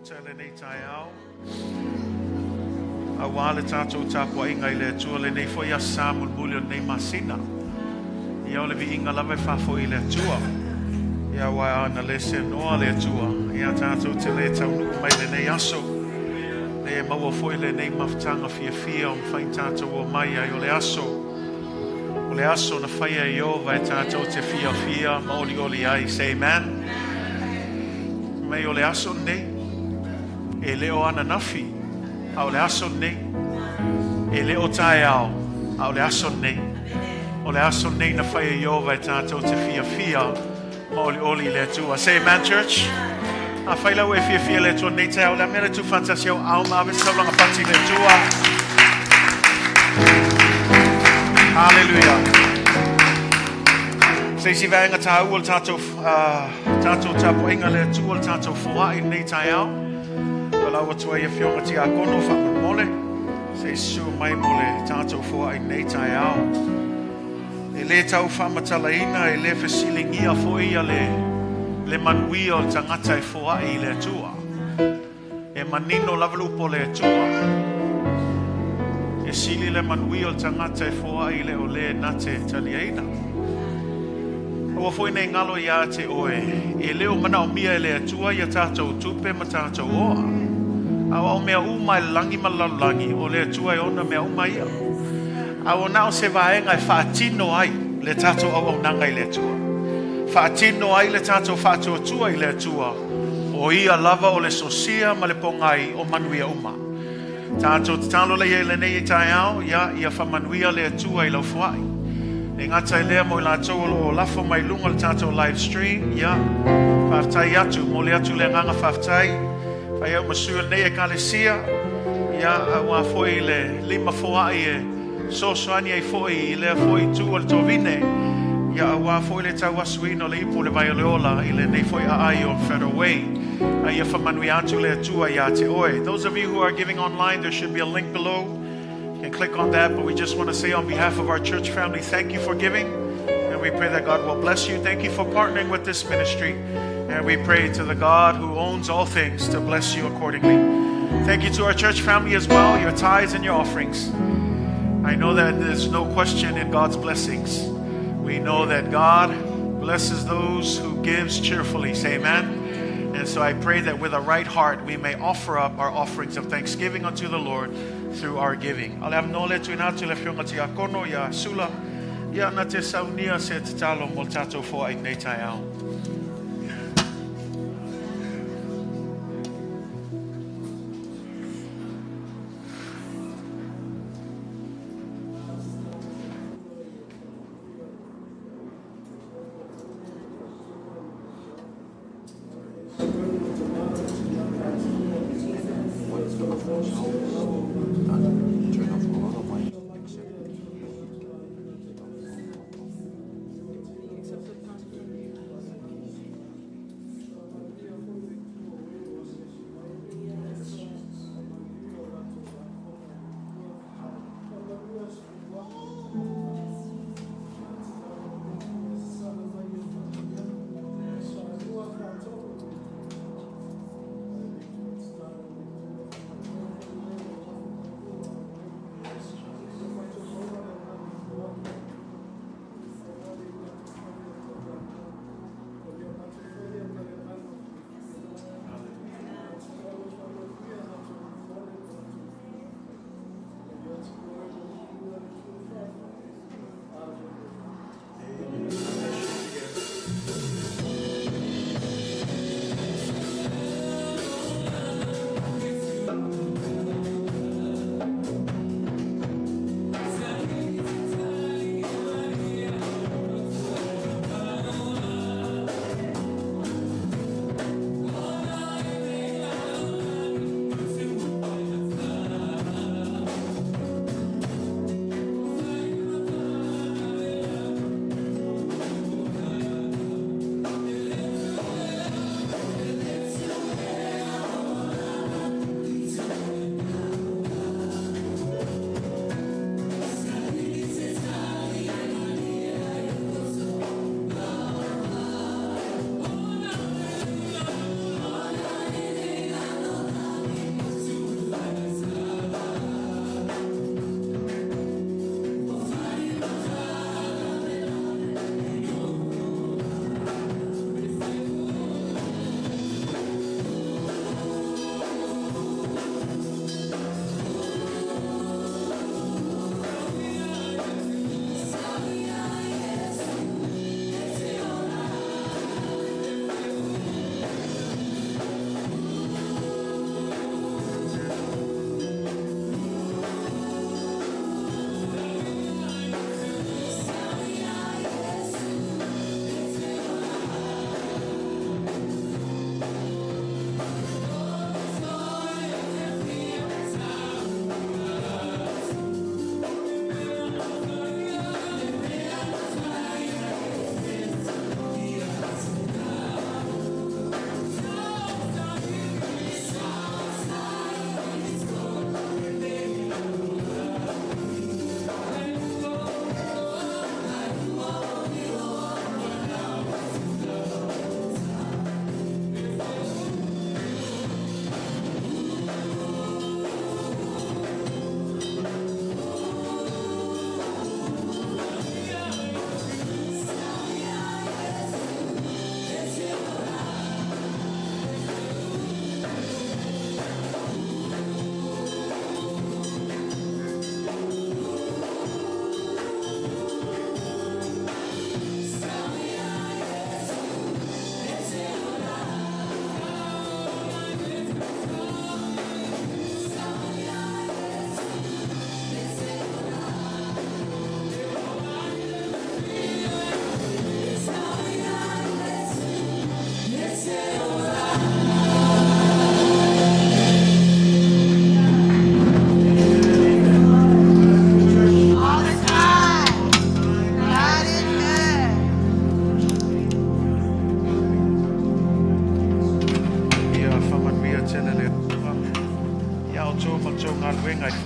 tuta le nei tai au. Auala tātou tāpua inga I le atua le nei fo ia Samuel muli o nei masina. Ia o le vi inga lava whafo I le atua. Ia wai ana le se noa le atua. Ia tātou te le taunu mai le nei aso. Le maua foi le nei maftanga fia o mwhain tātou o mai ai o le aso. O le aso na whaia I o vai tātou te fia ma oli ai. Say amen. Mai o le aso nei. E leo ana nafi. A o le aso nei. E leo tae ao. A o le aso nei. O le aso nei na whaia I o vai tātou te fia ma oli le atua. Say amen, church. A whaila ue fia le atua nei tae au le mea le tu fantasio au mawe saulanga pati le atua. Hallelujah. Sei si vaenga tā ua le tātou tapo inga le atua le tātou fuai nei tae au. Walau atua ia fionga ti a kono whakun mole. Sei su mai mole tātou fuai nei tae au. E le tau whamatalaina e le whasilingia foi a le manuia o tangata e fuai le atua. E manino lavalupo le atua. E sili le manuia o tangata e fuai le o le nate taliaina. Ua foi nei ngalo ia te oe. E leo mana o mia e le atua ia tātou tupe ma tātou oa. Awa o mea uma e langi ma lalangi o le atua e ona mea uma ia. Awa nao se vaenga e whaatino ai le tātou awa unanga I le atua. Whaatino ai le tātou whaatua tua I le atua. O ia lava o le sosia ma le pongai o manuia uma. Tātou te talo le le nei tai au, ia whamanuia le atua I lau fuai. E ngata I lea mo I lātou o lafo mai lunga le tātou live stream, ia. Whaftai atu, mo le atu le nganga whaftai. Whai au masua nei Ekalesia, ia awa foi le lima fuai e sosoani ai foi I lea foi tu al tovine. Ia awa foi le tau asuino le ipo le vaioleola I le nei foi a ai o Federal Way. Ia whamanui atu le atua ia te oe. Those of you who are giving online, there should be a link below. You can click on that, but we just want to say on behalf of our church family, thank you for giving. And we pray that God will bless you. Thank you for partnering with this ministry. And we pray to the God who owns all things to bless you accordingly. Thank you to our church family as well, your tithes and your offerings. I know that there's no question in God's blessings. We know that God blesses those who gives cheerfully. Say amen. And so I pray that with a right heart we may offer up our offerings of thanksgiving unto the Lord through our giving. Ale amnole tuinatu le fionga ti akono ya sula ya na te saunia se te talo mo tatou fo ai nei tai au.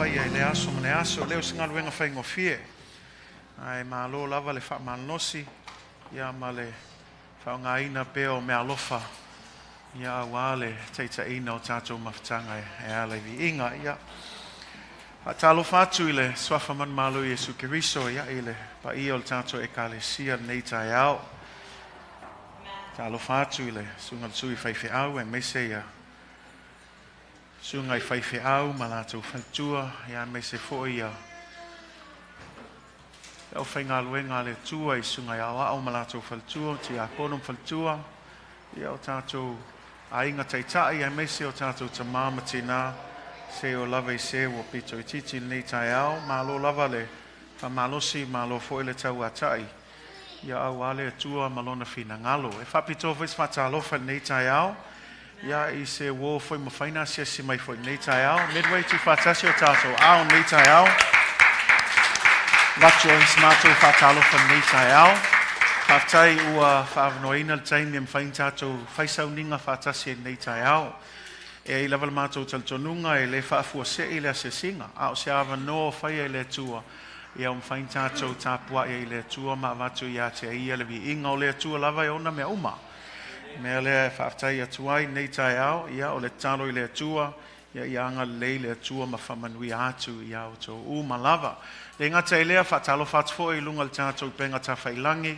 whai ai le aso mane aso leo singaluenga whai ngofie. Ai malo lava le wha malnosi ia ma le whaongaina peo me alofa ia auale teita ina o tātou mawhtanga e ale vi inga ia. Talo fatu ile swafa man malo Iesu Keriso ia ile pa ia o tātou Ekalesia nei tai au. Talo fatu ile sunga sui whaiwhi au e mese ia. Sunga i whaiwhi au ma lātou whantua ia mese fo ia. Au whainga luenga le tua i sunga i awa au ma lātou whantua ti a konum whantua ia o tātou a inga taitai e mese o tātou tamama tina se o lava i se o pito i titi nei tai au ma lo lava le pa malosi ma lo fo ile tau atai ia au ale tua malona fina ngalo e whapito vis whatalofa nei tai au ia i se wo foi ma whaina sia si mai foi nei tai au Midway tu whatasi o tātou au nei tai au Lacho i smato whatalofa nei tai au Whatai ua whaavnoina le taimi am whain tātou whaisau ninga whatasi nei tai au. E i level mātou taltonunga e le whaafua se i le asesinga. Au se awa no whai e le tua. Ia whain tātou tāpua e le tua ma watu i ate ia le vi inga o le tua lava e ona mea uma. Mea le whaatai atuai nei tai au. Ia o le talo i le tua. Ia i anga lei le tua ma whamanui atu i au tō uma lava. Le ngata i lea whaatalo whaatfo i lunga le tātou penga ta whailangi.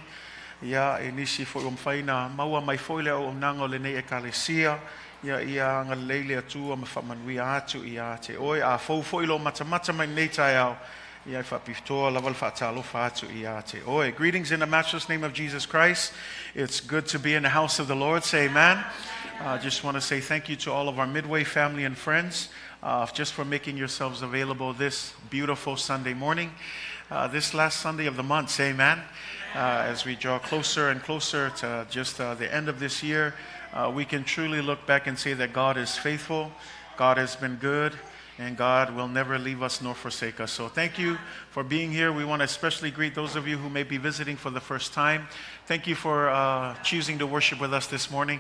Ia e nisi fo o mwhaina maua mai foile o nanga le nei Ekalesia. Ia anga leile atua ma whamanui atu ia te oi. A fau foilo matamata mai nei tai au. Ia i whapiftoa lawal whaatalo whaatu ia te oi. Greetings in the matchless name of Jesus Christ. It's good to be in the house of the Lord. Say amen. I just want to say thank you to all of our Midway family and friends just for making yourselves available this beautiful Sunday morning. This last Sunday of the month. Say amen. As we draw closer and closer to just the end of this year, we can truly look back and say that God is faithful, God has been good, and God will never leave us nor forsake us. So thank you for being here. We want to especially greet those of you who may be visiting for the first time. Thank you for choosing to worship with us this morning.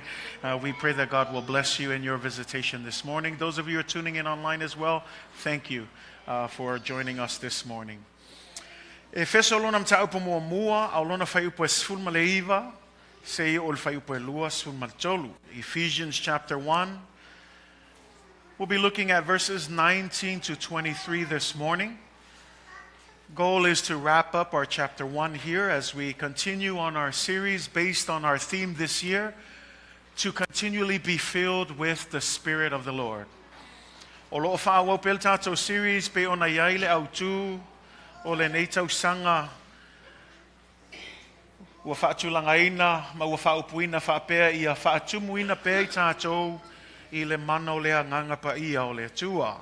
We pray that God will bless you in your visitation this morning. Those of you who are tuning in online as well, thank you for joining us this morning. Efeso lona mta upo mua au lona fai upo esful maleiva se ol fai upo lua sul tolu. Ephesians chapter 1. We'll be looking at verses 19 to 23 this morning. Goal is to wrap up our chapter 1 here as we continue on our series based on our theme this year to continually be filled with the Spirit of the Lord. O lo fa wo pel tato series pe ona yaile autu o le nei tausanga ua whaatulangaina ma ua whaupuina whapea ia whaatumuina pea i tātou i le mana o lea nganga pa ia o le tua.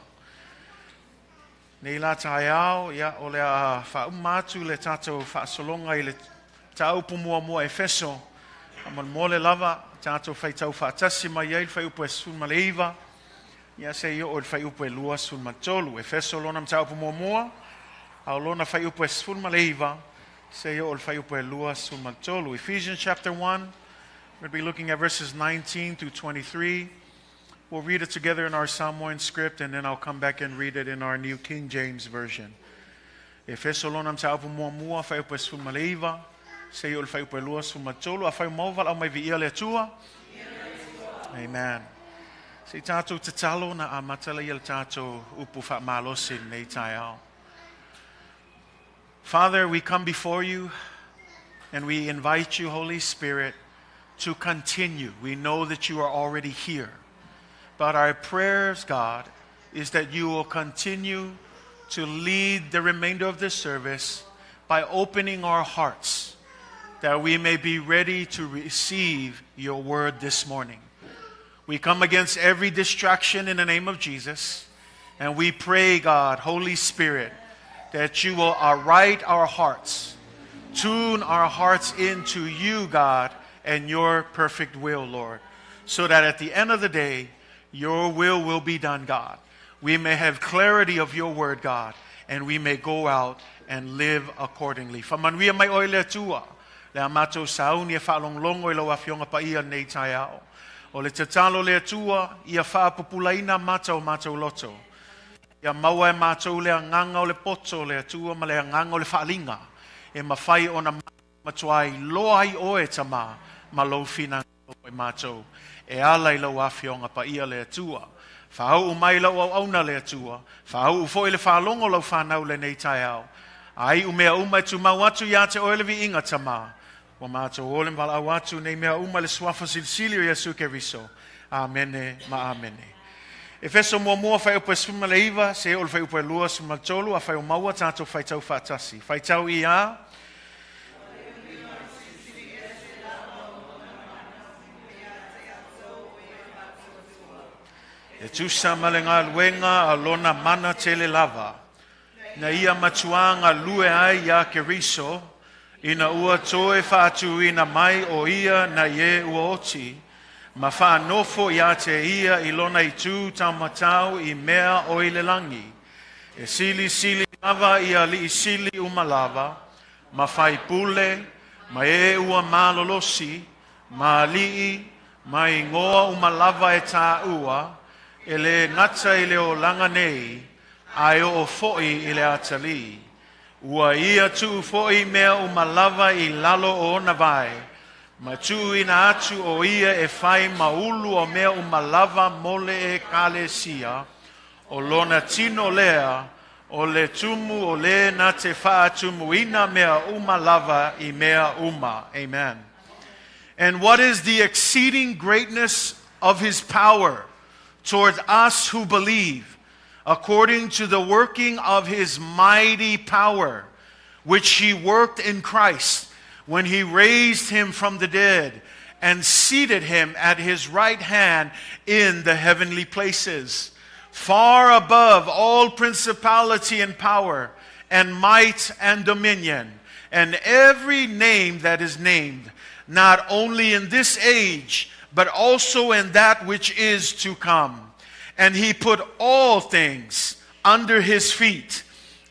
Nei la tai au ia o lea whaumatu le tātou whaasolonga i le taupu mua Efeso. Aman mo le lava tātou whaitau whaatasi mai ei whaiupu e sulma leiva. Ia se i o le whaiupu e lua sulma tolu. Efeso lonam taupu mua. Au lona fai upo e sulma leiva, se o fai upo e lua sulma tolu. Ephesians chapter 1, we'll be looking at verses 19 through 23. We'll read it together in our Samoan script, and then I'll come back and read it in our New King James Version. Efeso lonam sa upo mua fai upo e sulma leiva, se o fai upo e lua sulma tolu. A fai mauval au mai vi ia le atua. Amen. Se tātou tatalo na a matala i le tātou upu wha malosin nei tai au. Father, we come before you and we invite you, Holy Spirit, to continue. We know that you are already here. But our prayers, God, is that you will continue to lead the remainder of this service by opening our hearts, that we may be ready to receive your word this morning. We come against every distraction in the name of Jesus, and we pray, God, Holy Spirit, that you will aright our hearts, tune our hearts into you, God, and your perfect will, Lord, so that at the end of the day, your will be done, God. We may have clarity of your word, God, and we may go out and live accordingly. Whamanuia mai oile atua, le amato sauni e whaalonglongo i lo afionga pa ia nei tai au. O le tatalo le atua, ia whaapopulaina mata o loto. Ia maua e mātou le nganga o le poto, le atua ma le nganga o le whaalinga. E mawhai o na matuai loa i oe tama ma lau fina o mātou. E ala i lau afionga pa ia le atua. Whahau umai lau au auna le atua. Whahau ufo i le whalongo lau whanau le nei tai au. Ai umea umai tu mau atu ia te oele vi inga tama. Wa mātou ole mbala au atu nei mea uma le swafa silsili o Iesu Keriso. Amene ma amene. Efeso mua fai upe suma le iwa, se ole fai upe lua suma tolu, a fai o maua tātou fai tau whaatasi. Fai tau i a. E tusa male ngā luenga a lona mana tele lava. Na ia matuanga lue ai ia Keriso, ina ua toe whaatu ina mai o ia na ye ua oti, ma whanofo ia te ia i lona i tū taumatau i mea o i le langi. E sili lava ia li i sili umalava, ma whai pule, ma e ua malolosi, ma li ma i ngoa umalava e tā ua, e le ngata i le o langa nei, ai o foi i le atali. Ua ia tu foi mea umalava i lalo o na vai. Ma tu ina atu o ia e fai maulu o mea umalava mole Ekalesia. O lona tino lea, o le tumu o le na te faa tumu ina mea umalava i mea uma. Amen. And what is the exceeding greatness of his power toward us who believe, according to the working of his mighty power, which he worked in Christ when he raised him from the dead and seated him at his right hand in the heavenly places, far above all principality and power and might and dominion, and every name that is named, not only in this age, but also in that which is to come. And he put all things under his feet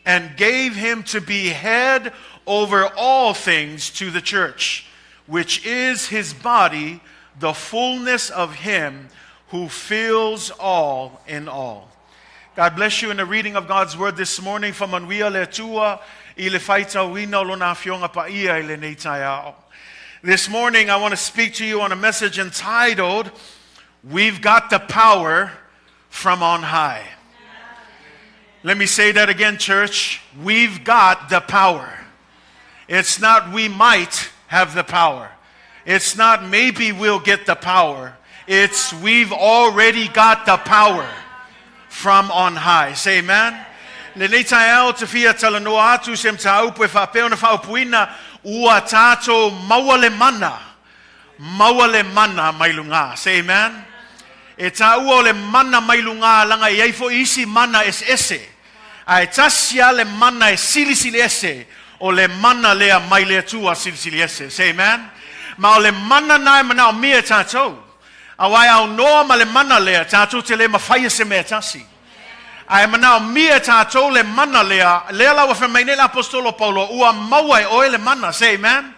and gave him to be head over all things to the church, which is his body, the fullness of him who fills all in all. God bless you in the reading of God's word this morning from Anuia le Atua I le whaita wina o lona afionga pa ia I le nei tai ao. This morning I want to speak to you on a message entitled, We've Got the Power from on High. Let me say that again, church. We've got the power. It's not we might have the power. It's not maybe we'll get the power. It's we've already got the power from on high. Say amen. Le nei tai ao te fia talanoa atu sem ta upu e whapeo na whaupuina ua tātou maua le mana mai lunga. Say amen. E tā ua le mana mai lunga langa i eifo isi mana ese. Ai tasia le mana e sili ese. O le mana lea mai lea tua sili ese. Say amen. Ma o le mana nai mana o mea tātou. Awai au noa ma le mana lea tātou te le mawhaia se mea tasi. Ai mana o mea tātou le mana lea lawa whamaine le apostolo Paulo ua maua e oe le mana. Say amen.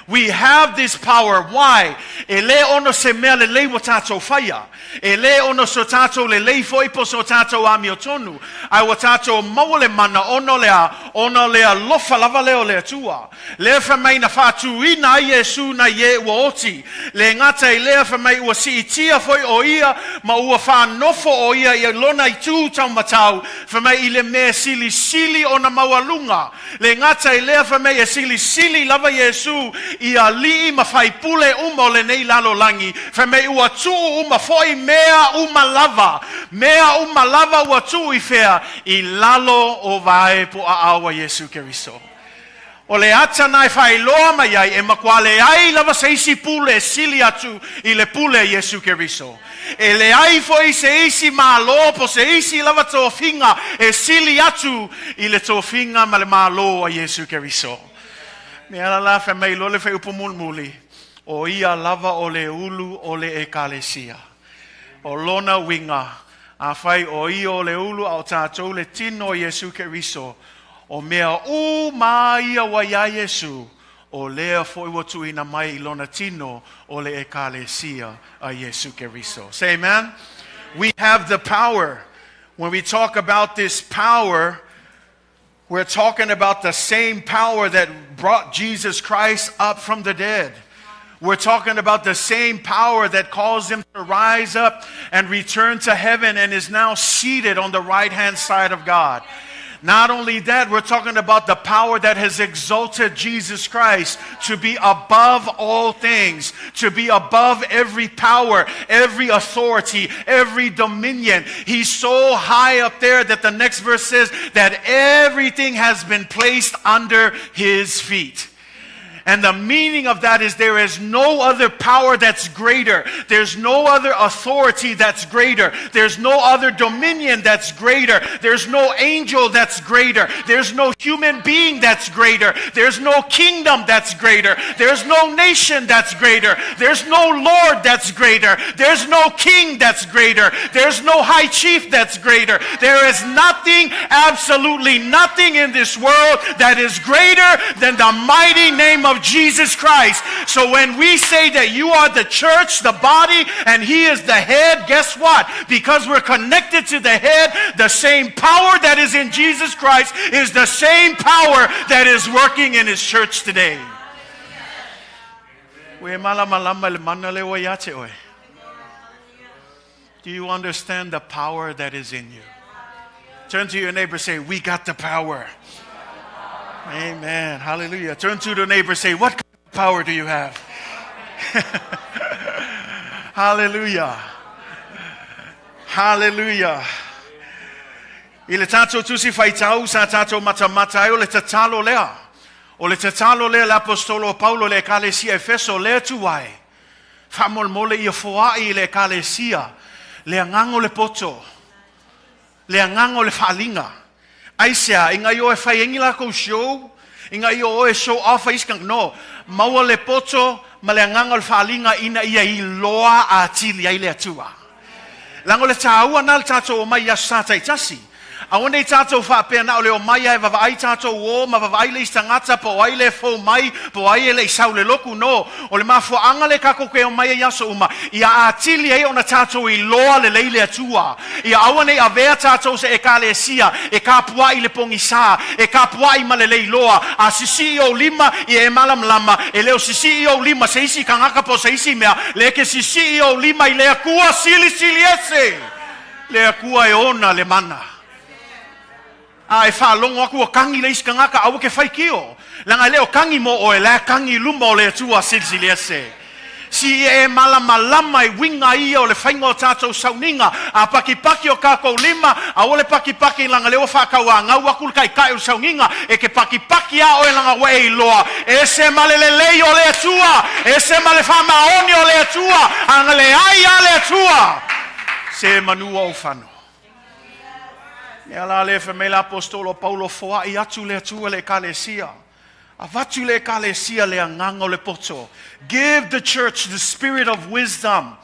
We have this power. Why? E le ono se mea le leiwa tātou whaia. E le ono so tātou le leifo ipo so tātou ami o tonu. Ai wa tātou maua le mana ono lea lofa lava leo lea tua. Lea whamai na whātu ina ai Iesu na ie ua oti. Le ngata i lea whamai ua si itia foi o ia ma ua whanofo o ia i lona i tū tau matau. Whamai i le mea sili o na maua lunga. Le ngata i lea whamai e sili lava Iesu ia li ma fai pule uma le nei lalo langi. Whamai ua tu uma foi mea uma lava ua tu i fea i lalo o vae po a awa Iesu Keriso. O le ata nai fai loa mai ai e makuale ai lava se isi pule sili atu i le pule Iesu Keriso. E le ai foi se isi malo po se isi lava tofinga e sili atu i le tofinga ma le malo a Iesu Keriso. Me ala la fe mai lo le fe upumulmuli o ia lava o le ulu o le Ekalesia. O lona winga a fai o ia o le ulu au tātou le tino Iesu Keriso o mea maia wa ia Iesu o lea foi watu ina mai lona tino o le Ekalesia a Iesu Keriso. Say amen. We have the power. When we talk about this power, we're talking about the same power that brought Jesus Christ up from the dead. We're talking about the same power that caused him to rise up and return to heaven and is now seated on the right-hand side of God. Not only that, we're talking about the power that has exalted Jesus Christ to be above all things, to be above every power, every authority, every dominion. He's so high up there that the next verse says that everything has been placed under his feet. And the meaning of that is there is no other power that's greater. There's no other authority that's greater. There's no other dominion that's greater. There's no angel that's greater. There's no human being that's greater. There's no kingdom that's greater. There's no nation that's greater. There's no Lord that's greater. There's no king that's greater. There's no high chief that's greater. There is nothing, absolutely nothing in this world that is greater than the mighty name of Jesus Christ. So when we say that you are the church, the body, and he is the head, guess what? Because we're connected to the head, the same power that is in Jesus Christ is the same power that is working in his church today. Do you understand the power that is in you? Turn to your neighbor and say, we got the power. Amen. Hallelujah. Turn to the neighbor and say, what kind of power do you have? Hallelujah. Hallelujah. Ile tatou tusi faitau sa tatou matamata o le tatalo lea. O le tatalo lea l'apostolo Paulo le Ekalesia Efeso le tuai. Famol mole ia foai le Ekalesia. Le angango le poto. Le angango le faalinga. Aisia, inga yo e fai engila ko show, inga yo e show off iskang no, maua le poto, maleanganga le faalinga ina ia I loa a tili ai le atua. Lango le taua na le tato o mai asata I tasi. Aone tato fa pena o le o mai e vavai tato o ma vavai le istangata po ai le fo mai po ai le sau le loku no o le mafo anga le kako ke o mai yaso uma ia atili ai ona tato I loa le leile atua ia aone avea tato se Ekalesia e kapua I le pongisa e kapua I ma le leiloa a sisi o lima I e malam lama e leo sisi o lima se isi kangaka po se isi mea le ke sisi o lima I le akua sili ese le akua e ona le mana. Ai fa longo aku o kangi le iskangaka au ke fai kio. Langa leo kangi mo o le kangi luma o le tua silsili ese. Si e malama I winga I o le faingo tatou sauninga a pakipaki o kako lima a o le pakipaki langa leo whakaua ngau aku kai o sauninga e ke pakipaki a o e langa wei loa e se malelelei o le tua e se male whamaoni o le tua anga le ai a le tua se manua o whano. E ala le me l'apostolo Paulo foa I atu le atua le Ekalesia. Avatu le Ekalesia le angango le poto. Give the church the spirit of wisdom.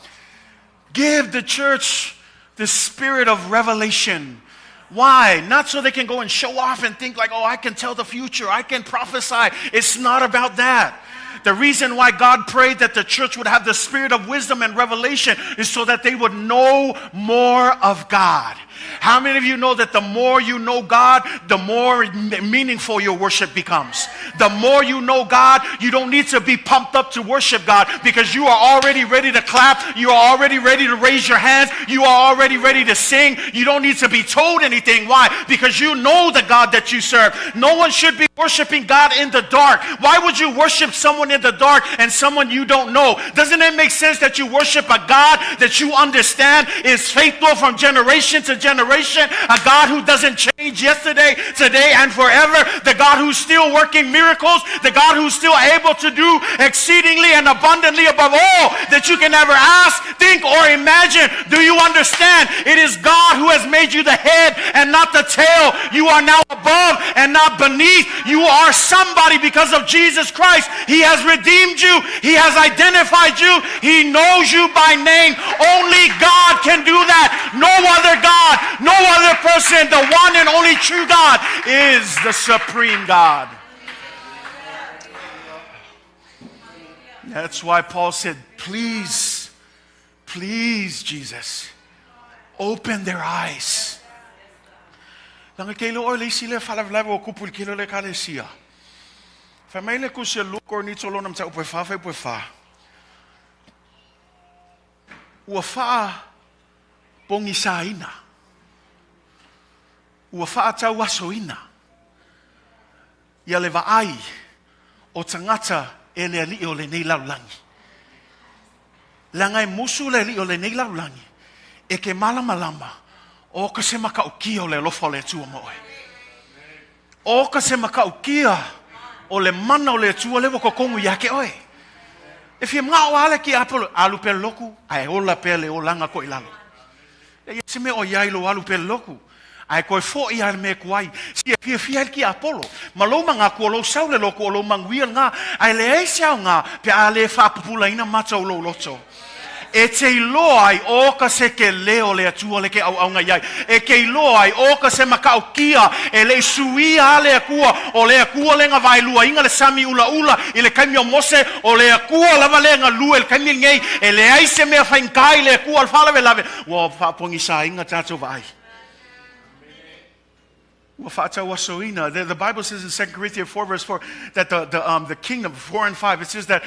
Give the church the spirit of revelation. Why? Not so they can go and show off and think like, oh, I can tell the future. I can prophesy. It's not about that. The reason why God prayed that the church would have the spirit of wisdom and revelation is so that they would know more of God. How many of you know that the more you know God, the more meaningful your worship becomes? The more you know God, you don't need to be pumped up to worship God because you are already ready to clap. You are already ready to raise your hands. You are already ready to sing. You don't need to be told anything. Why? Because you know the God that you serve. No one should be worshiping God in the dark. Why would you worship someone in the dark and someone you don't know? Doesn't it make sense that you worship a God that you understand is faithful from generation to generation? A God who doesn't change yesterday, today, and forever. The God who's still working miracles. The God who's still able to do exceedingly and abundantly above all that you can ever ask, think, or imagine. Do you understand? It is God who has made you the head and not the tail. You are now above and not beneath. You are somebody because of Jesus Christ. He has redeemed you. He has identified you. He knows you by name. Only God can do that. No other God, no other person. The one and only true God is the supreme God. That's why Paul said, please, please, Jesus, open their eyes. Langa keilo o le isi le whalawalawa o kupu le kilo le Ekalesia. Whamaile ku se lukor ni tolo nam ta upe whawhai upe wha. Ua wha pongi sa ina. Ua wha tau aso ina. Ia le vaai o tangata e le ali o le nei laulangi. Langa e musu le ali o le nei laulangi. E ke malama o ka se maka ukia o le lofa o le tua moe. O ka se maka ukia o le mana o le tua lewa kokongu yake oe. E fia mga auala ki apolo, alu pe loku, ai ola pe le o langa ko ilalo. E se me o yailo alu pe loku, ai koe fo i ale me kuai, si e fia ki apolo, ma lo manga kua lo sau le loku o lo manguia nga, ai le eisiau nga, pe a le whapupula ina mata o lo loto. E te iloai o ka se ke leo le atua le ke au nga iai. E ke iloai o ka se makau kia e le suia le akua o le akua le nga vailua inga le sami ula i le kaimi o mose o le akua lava le nga lua le kaimi ngei e le aise mea whainkai le akua al whalawe lave. Wa whapongi sa inga tato vai. The Bible says in 2 Corinthians 4 verse 4 that the kingdom 4 and 5 it says that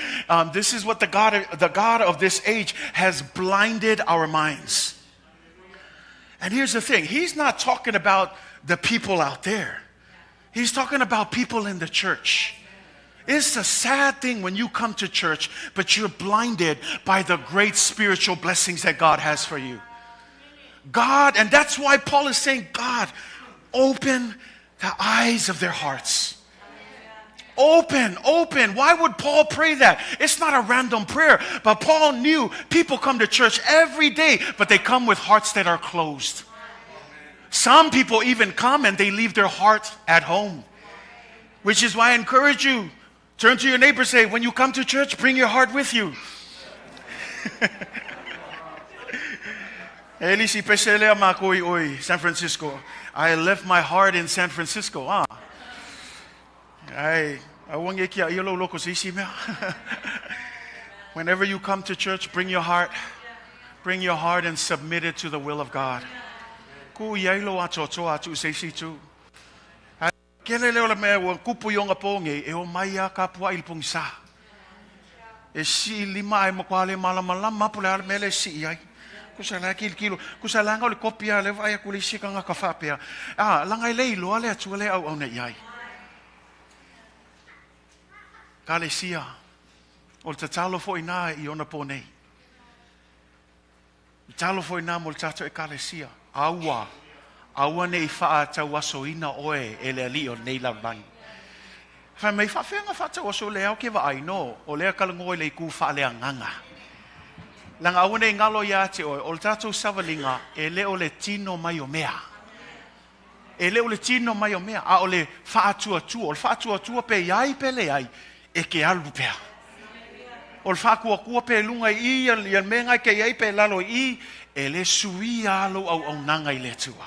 this is what the God of this age has blinded our minds. And here's the thing, he's not talking about the people out there. He's talking about people in the church. It's a sad thing when you come to church but you're blinded by the great spiritual blessings that God has for you. God, and that's why Paul is saying, God, open the eyes of their hearts. Open. Why would Paul pray that? It's not a random prayer. But Paul knew people come to church every day, but they come with hearts that are closed. Some people even come and they leave their heart at home. Which is why I encourage you, turn to your neighbor and say, when you come to church, bring your heart with you. Elisi peselea makoi oi, San Francisco. I left my heart in San Francisco. Whenever you come to church, bring your heart and submit it to the will of God. Kusala nga le kopia le vai kulisi ka nga kafapea. Langai le lo ale atu le au na iai. Ekalesia. Ol tatalo fo ina I ona ponei. Talo fo ina mol tato ekalesia. Aua nei faa tau aso ina oe ele ali o nei la bang. Fa mai fa fenga fa tau aso le au ke va ai no. O le kalango le ku fa le nganga. Langa aune ngalo ya te oi, o tatou savalinga, e leo le tino mai o mea. E leo le tino mai o mea, a o le whaatua, o le whaatua pe iai pe le ai, e ke alu pea. O le whaakua pe lunga I al menga ke iai pe lalo I, e le sui alo au nanga I le tua.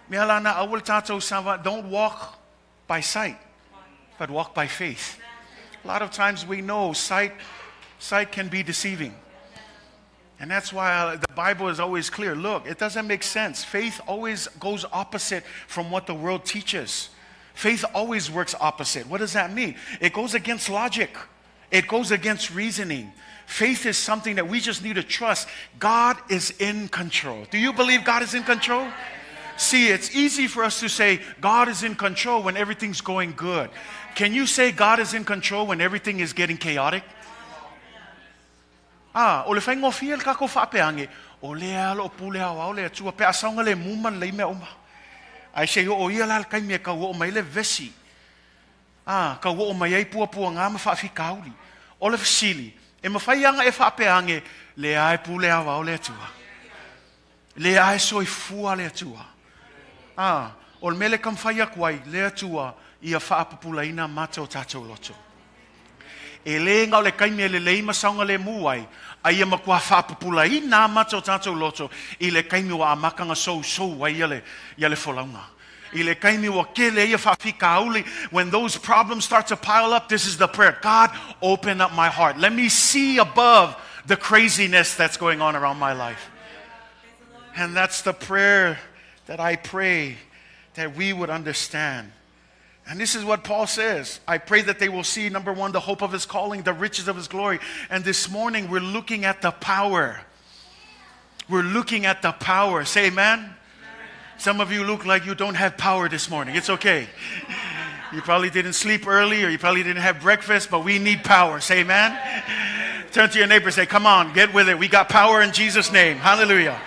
Mea lana awal tatou sava, don't walk by sight, but walk by faith. A lot of times we know sight can be deceiving. And that's why the Bible is always clear. Look, it doesn't make sense. Faith always goes opposite from what the world teaches. Faith always works opposite. What does that mean? It goes against logic. It goes against reasoning. Faith is something that we just need to trust. God is in control. Do you believe God is in control? See, it's easy for us to say God is in control when everything's going good. Can you say God is in control when everything is getting chaotic? O le whaingo fiel kako whapeange, o le alo pule hawa o le atua pe asaunga le muman le mea oma. Ai se o ia lal kai mea ka o mai le vesi. Ka o mai ai pua ngā ma whaafi kauli. O le fasili, e mawhaianga e whapeange, le ai pule hawa o le atua. Le ai soi fua le atua. O le mele kam whaia kuai, le atua, ia whaapapula ina mata o tātou loto. E le ngau le kaimi le leima saunga le muai, ai ma kua whaapapula I nā mata o tātou loto, I le kaimi wa amakanga sou ai ia le wholaunga. I le kaimi wa kele ia whaafika auli, when those problems start to pile up, this is the prayer. God, open up my heart. Let me see above the craziness that's going on around my life. And that's the prayer that I pray that we would understand. And this is what Paul says. I pray that they will see, number one, the hope of his calling, the riches of his glory. And this morning, we're looking at the power. We're looking at the power. Say amen. Some of you look like you don't have power this morning. It's okay. You probably didn't sleep early, or you probably didn't have breakfast, but we need power. Say amen. Turn to your neighbor and say, come on, get with it. We got power in Jesus' name. Hallelujah.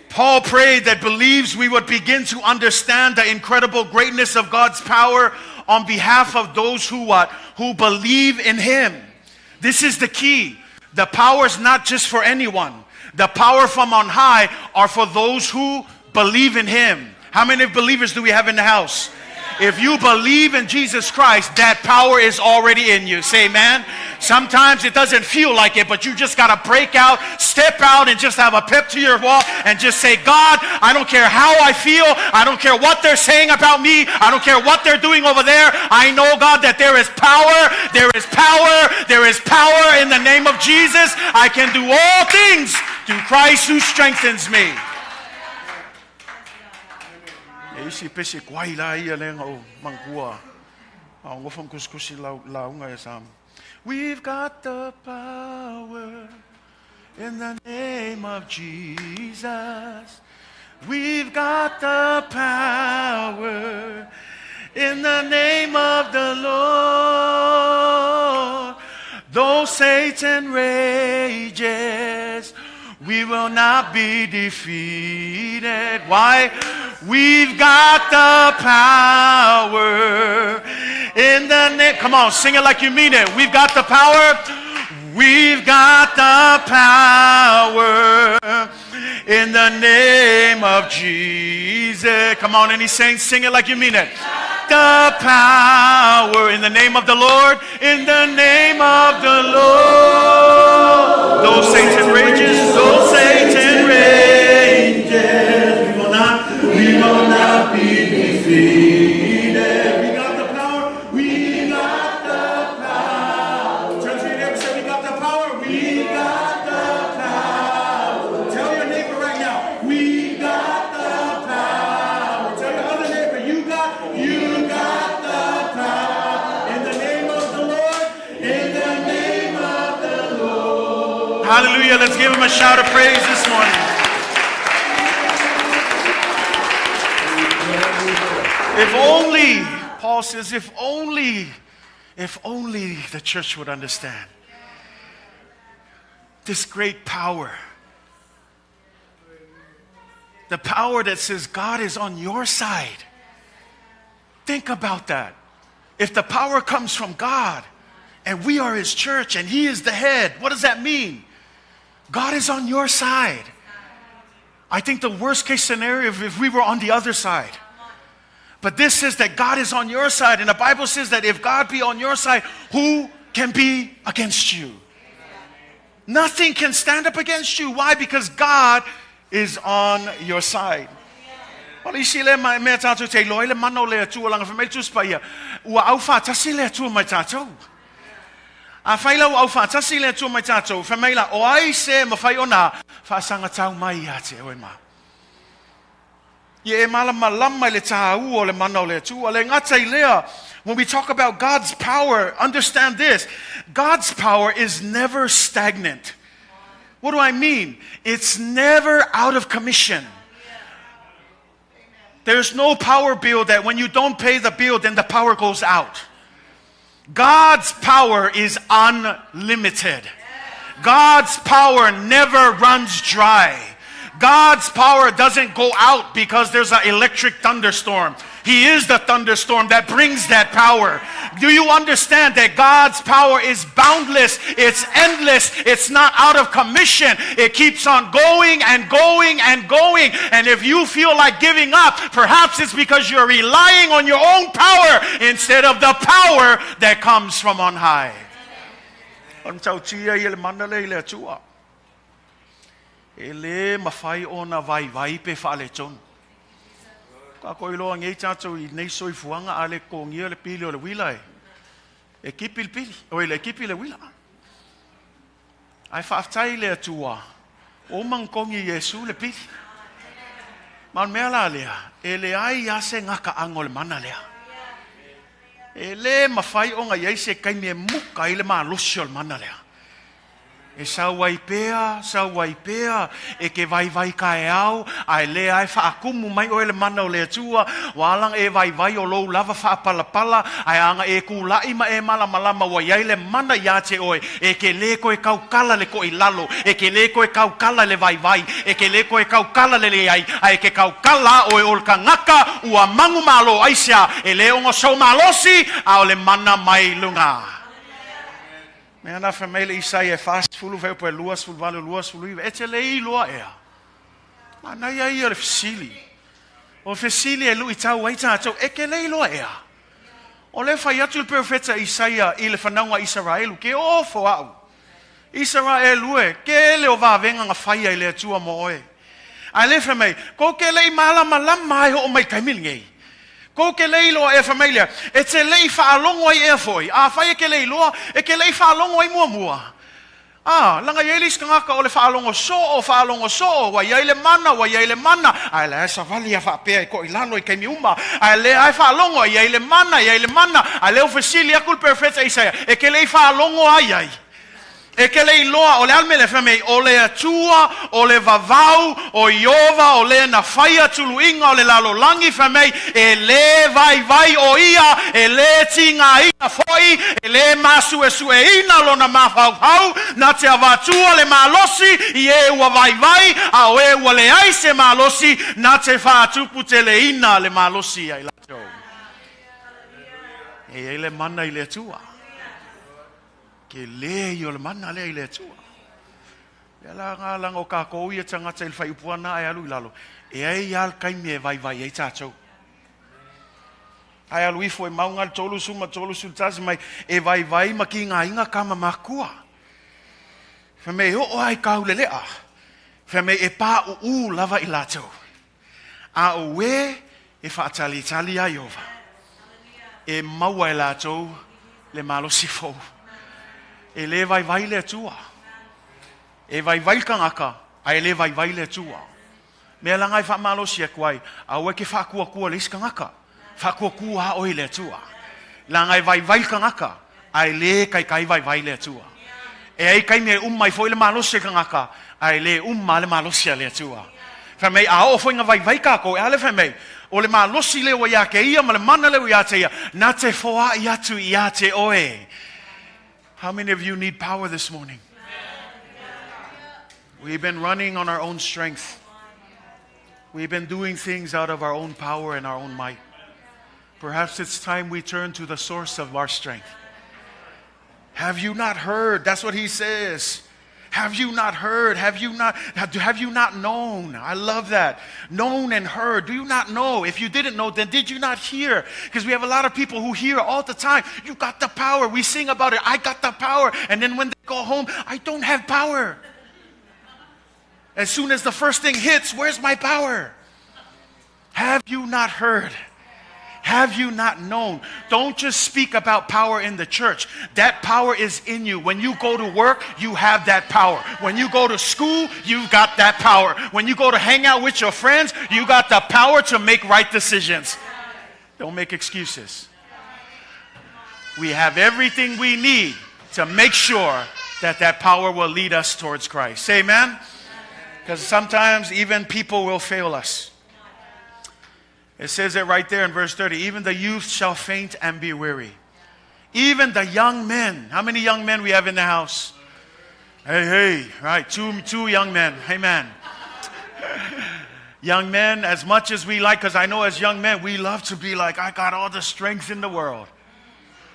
Paul prayed that believes we would begin to understand the incredible greatness of God's power on behalf of those who what? Who believe in him. This is the key. The power is not just for anyone. The power from on high are for those who believe in him. How many believers do we have in the house? If you believe in Jesus Christ, that power is already in you. Say amen. Sometimes it doesn't feel like it, but you just got to break out, step out, and just have a pep to your walk and just say, God, I don't care how I feel. I don't care what they're saying about me. I don't care what they're doing over there. I know, God, that there is power. There is power. There is power in the name of Jesus. I can do all things through Christ who strengthens me. Isi pese kwai la ia lenga o mangkua. Ngo fam kuskusi launga ya sam. We've got the power in the name of Jesus. We've got the power in the name of the Lord. Though Satan rages, we will not be defeated. Why? We've got the power in the name. Come on, sing it like you mean it. We've got the power. We've got the power in the name of Jesus. Come on, any saints, sing it like you mean it. The power in the name of the Lord. In the name of the Lord. Though Satan rages, though Satan rages, we will not be defeated. We got the power. We got the power. Turn to your neighbor and say, we got the power. We got the power. Tell your neighbor right now, we got the power. Tell your other neighbor, you got the power. In the name of the Lord. In the name of the Lord. Hallelujah. Let's give him a shout of praise this morning. If only, Paul says, if only the church would understand this great power. The power that says God is on your side. Think about that. If the power comes from God and we are his church and he is the head, what does that mean? God is on your side. I think the worst case scenario if we were on the other side. But this says that God is on your side. And the Bible says that if God be on your side, who can be against you? Nothing can stand up against you. Why? Because God is on your side. Well, you see, le me tatou te loy le mano le tu lang fa me tu spaia. Ua au fa tasi le tu mai tatou. A faila au fa tasi le tu mai tatou. Fa me la o ai se ma fai ona fa sanga tau mai ya te oi ma. Ye malama le tahu o le mano le tu le ngata lea. When we talk about God's power, understand this. God's power is never stagnant. What do I mean? It's never out of commission. There's no power bill that when you don't pay the bill, then the power goes out. God's power is unlimited. God's power never runs dry. God's power doesn't go out because there's an electric thunderstorm. He is the thunderstorm that brings that power. Do you understand that God's power is boundless? It's endless. It's not out of commission. It keeps on going and going and going. And if you feel like giving up, perhaps it's because you're relying on your own power instead of the power that comes from on high. Ele mafai ona vai pe fale ton. Ka koilo ngai tatou I nei soi fuanga ale ko ngia le pili o le wilai. E kipi pili, o le kipi le wila. Ai whaftai le atua. O mangkongi Iesu le pili. Man mea la lea, e le ai ase ngaka ango le mana lea. E le mawhai o ngā ieise kai me muka i le maa losi o le mana lea. E sauai pēa, e ke vai ka e au, ai le ai whaakumu mai o ele mana o le atua, walang e vai o lou lava whaapalapala, ai anga e kulai ma e malama wa iai le mana ia te oe, e ke le koe kaukala le koe lalo, e ke le koe kaukala le vai, e ke le koe kaukala le ai, ai ke kaukala oe o le kangaka, ua mangu malo aisia, e le ongo so malosi, a o le mana mai lunga. Mea na whamele isai e fast fulu veo po e luas fulu iwa. E te lei loa ea. Ma na ia ia le fesili. O fesili e lui tau ai tātou. E ke lei loa ea. O le whai atu le profeta Isaia i le whanaunga Israelu. Ke ofo au. Israelu e. Ke le o vāvenga ngā whaia i le atua mo oe. Ai le whamei. Ko ke lei malama mai ho o mai kaimilingi. Ko ke leilo e familia, e te lei whaalongo ai e foi. A whai e ke leilo, e ke lei whaalongo ai mua. Langa ielis kangaka o le whaalongo so, wa iai le mana. Ai le asa vali a whaapea i ko i lalo i keimi uma. Ai le ai whaalongo, iai le mana. Ai le ofesili akul perfecta Isaia, e ke lei whaalongo ai. E ke lei loa o le almele whamei, o le atua, o le vavau, o iova, o le na whaia tuluinga, o le lalolangi whamei, e le vai o ia, e le tinga ina foi, e le masu e sue ina lo na mawhau, na te avatua le malosi, i e ua vai, a o e ua le aise malosi, na te whaatupu te le ina le malosi ai lato. E le mana i le atua. Ke le yo le mana le ile tua. Ya la ngala ngo ka ko ia tanga tse fai puana ai alu lalo. E ai al kai me vai ai tatou. Ai alu ifo e maunga tolu sul tasi mai e vai ma ki nga inga kama makua. Feme o ai ka ulele a. Feme e pa u lava i latou. A o we e fa tali ai ova. E maua i latou le malo sifo. E le vai le tua. E vai kangaka, ai le vai le tua. Mea langai wha malo si e kuai, a ue ke whakua le iskangaka. Whakua oi le tua. Langai vai kangaka, ai le kai vai le tua. E ai kai me mai foi le malo si kangaka, ai le le malo si le tua. Whamei a o foi nga vai kako, e ale whamei. O le malo si le wa ia ke ia, ma le mana le wa ia te ia. Na te foa ia tu ia te oe. How many of you need power this morning? We've been running on our own strength. We've been doing things out of our own power and our own might. Perhaps it's time we turn to the source of our strength. Have you not heard? That's what he says. Have you not heard? Have you not known? I love that. Known and heard. Do you not know? If you didn't know, then did you not hear? Because we have a lot of people who hear all the time. You got the power. We sing about it. I got the power. And then when they go home, I don't have power. As soon as the first thing hits, where's my power? Have you not heard? Have you not known? Don't just speak about power in the church. That power is in you. When you go to work, you have that power. When you go to school, you've got that power. When you go to hang out with your friends, you got the power to make right decisions. Don't make excuses. We have everything we need to make sure that power will lead us towards Christ. Say amen? Because sometimes even people will fail us. It says it right there in verse 30. Even the youth shall faint and be weary. Even the young men. How many young men we have in the house? Hey. Right. Two young men. Amen. Young men, as much as we like, because I know as young men, we love to be like, I got all the strength in the world.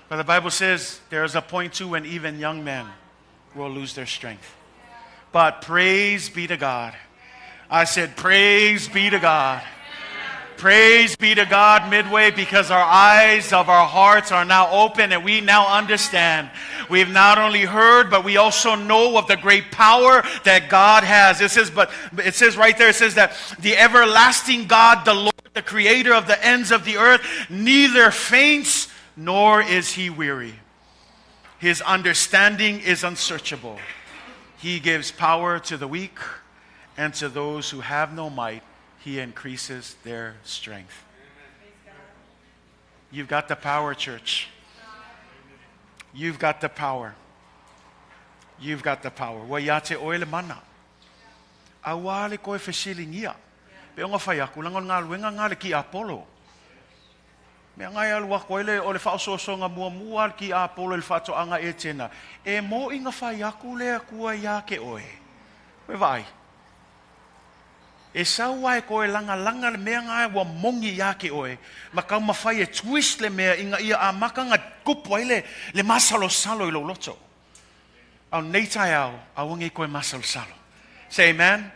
But the Bible says there is a point too when even young men will lose their strength. But praise be to God. I said, praise be to God. Praise be to God, Midway, because our eyes of our hearts are now open and we now understand. We've not only heard, but we also know of the great power that God has. It says right there, it says that the everlasting God, the Lord, the creator of the ends of the earth, neither faints nor is he weary. His understanding is unsearchable. He gives power to the weak, and to those who have no might, He increases their strength. You've got the power, church. You've got the power. You've got the power. Wa ia te oele mana. Auala koe whesilingia. Pe onga whai aku, langon ngā luenga ngā le ki Apollo. Me ngai alua koe le o le whaososonga mua ki Apollo le whatoanga e tena. E mo inga whai aku lea kua ia ke oe. Koe vai. E saua e koe langa le mea ngai wa mongi ia ke oe. Ma kau mawhai e twist le mea inga ia a makanga kupua le masalo salo I lo loto. Au nei tai au, awange koe masalo salo. Say amen.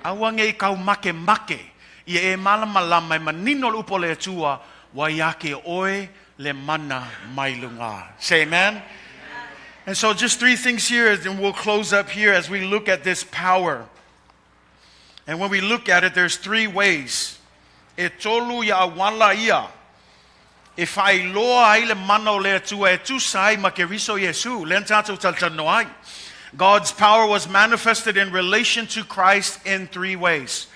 Awange kau make. Ia e malama e manino le upo le atua wa ia ke oe le mana mai lunga. Say amen. And so just 3 things here, and we'll close up here as we look at this power. And when we look at it, there's 3 ways. E tolu ya auala ia. E whai loa ai le mana o le atua e tusa ma Keriso Iesu. Len tātou taltano ai. God's power was manifested in relation to Christ in 3 ways.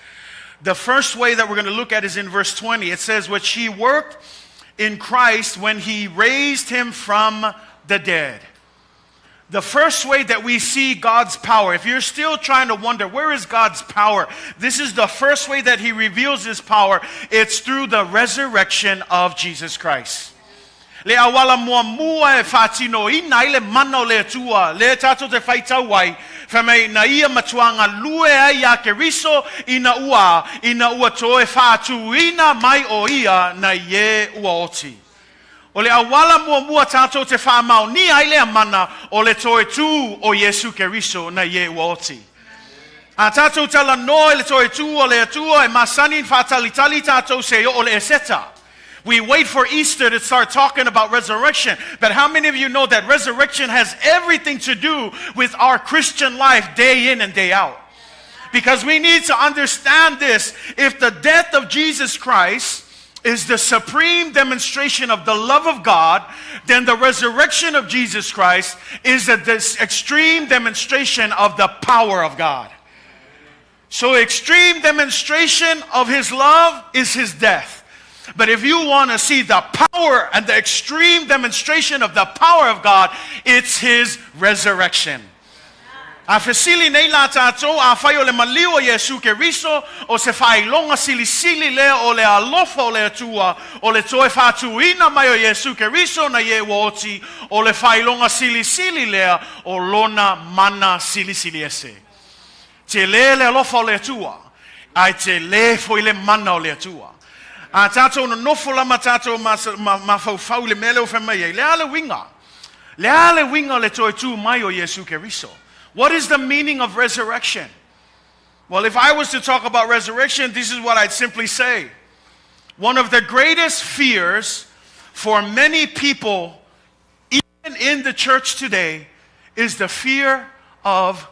The first way that we're going to look at is in verse 20. It says, which he worked in Christ when he raised him from the dead. The first way that we see God's power, if you're still trying to wonder, where is God's power? This is the first way that he reveals his power. It's through the resurrection of Jesus Christ. Le awala mua e whatino ina ile mana le atua, le tato te whaitau wai, whamei na ia matuanga lue ai a Keriso ina ua toe whatu ina mai o ia na ye ua oti. O le awala mua tato te whamau ni aile a mana o le Toetu o Iesu Keriso na ye ua oti. A tato tala noe le Toetu o le atua e masani whatalitali tato se o le eseta. We wait for Easter to start talking about resurrection. But how many of you know that resurrection has everything to do with our Christian life day in and day out? Because we need to understand this. If the death of Jesus Christ is the supreme demonstration of the love of God, then the resurrection of Jesus Christ is this extreme demonstration of the power of God. So extreme demonstration of his love is his death. But if you want to see the power and the extreme demonstration of the power of God, it's his resurrection. A fesili nei la tātou, a whai o le maliu o Iesu Keriso, o se whai longa sili lea o le alofa o le atua, o le toe whatuina mai o Iesu Keriso na ye woti, o le whai longa sili lea o lona mana sili ese. Te le alofa o le atua, ai te le foi le mana o le atua. A tātou no nofo lama tātou ma fau le mele o whamai, le ale winga. Le ale winga le Toetu mai o Iesu Keriso. What is the meaning of resurrection? Well, if I was to talk about resurrection, this is what I'd simply say. One of the greatest fears for many people, even in the church today, is the fear of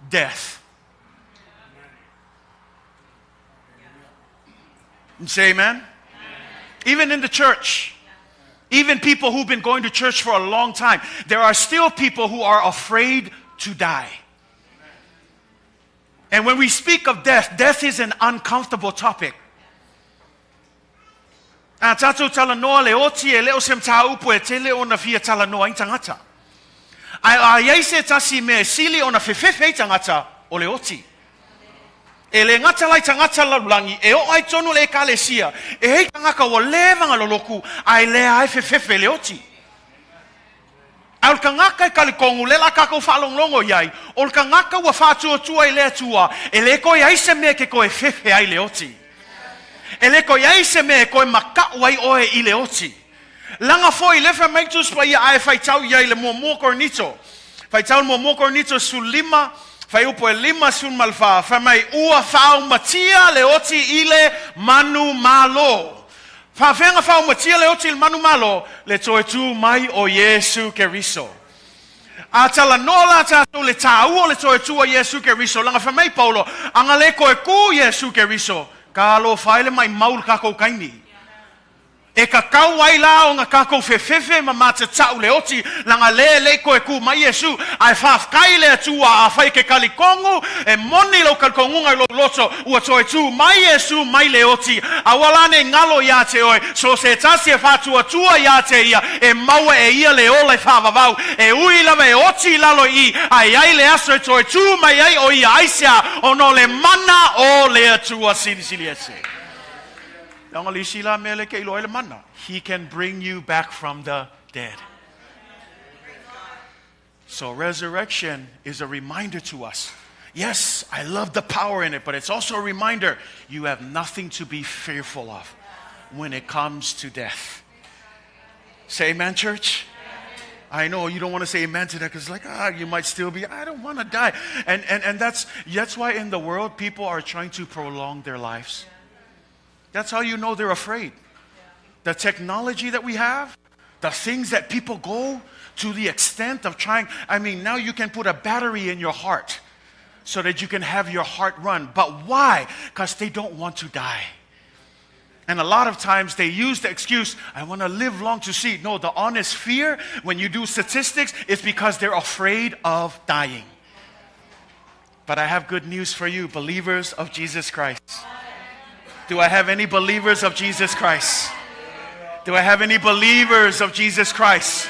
death. And say amen? Even in the church, even people who've been going to church for a long time, there are still people who are afraid to die. And when we speak of death, death is an uncomfortable topic. A tātou talanoa le oti e leo sem tā upu e te leo na fia talanoa i tangata. A iaise tasi me sili o na whewhewhe i tangata o le oti. E le ngata lai tangata laulangi, e o ai tonu le Ekalesia, e hei tangaka wa lewanga loloku, ai lea ai whewhewhe le oti. Al ka ngaka I kalikongu le la kako whalonglongo iai, ol ka ngaka wa whatua tua I le atua, e le koe aise me ke koe whewhe ai le oti. E le koe aise me koe makau ai oe I le oti. Langa foi lefa meitus pa ia ai whaitau iai le mua kornito. Whaitau mua kornito su 5, whai upo e 5 sun malwha, whamai ua whao matia le oti I le manu malo. Whawhenga whao matia le oti I le manu malo, le Toetu mai o Iesu Keriso. A tala nola tātou le tāua le Toetu o Iesu Keriso, langa whamai Paulo, anga le koe ku Iesu Keriso, ka alo whaile mai maul kako kaini. E ka kau ai la o ngā kākou whewhewhe ma mata tau le oti langa le koe ku mai Iesu ai whawhkai le atua a whai ke kalikongu e moni lo kalikongunga lo loto ua Toetu mai Iesu mai le oti a walane ngalo ia te oe so se tasi e whatua tua ia te ia e maua e ia le ola i whawawau e ui lava e oti lalo i ai le aso e Toetu mai ai o ia aisia o no le mana o le atua sili ese. He can bring you back from the dead. So resurrection is a reminder to us. Yes, I love the power in it, but it's also a reminder you have nothing to be fearful of when it comes to death. Say amen, church. I know you don't want to say amen to that because like, you might still be, I don't want to die. And that's why in the world people are trying to prolong their lives. That's how you know they're afraid. The technology that we have, the things that people go to the extent of trying. I mean, now you can put a battery in your heart so that you can have your heart run. But why? Because they don't want to die. And a lot of times they use the excuse, I want to live long to see. No, the honest fear, when you do statistics, is because they're afraid of dying. But I have good news for you, believers of Jesus Christ. Do I have any believers of Jesus Christ? Do I have any believers of Jesus Christ?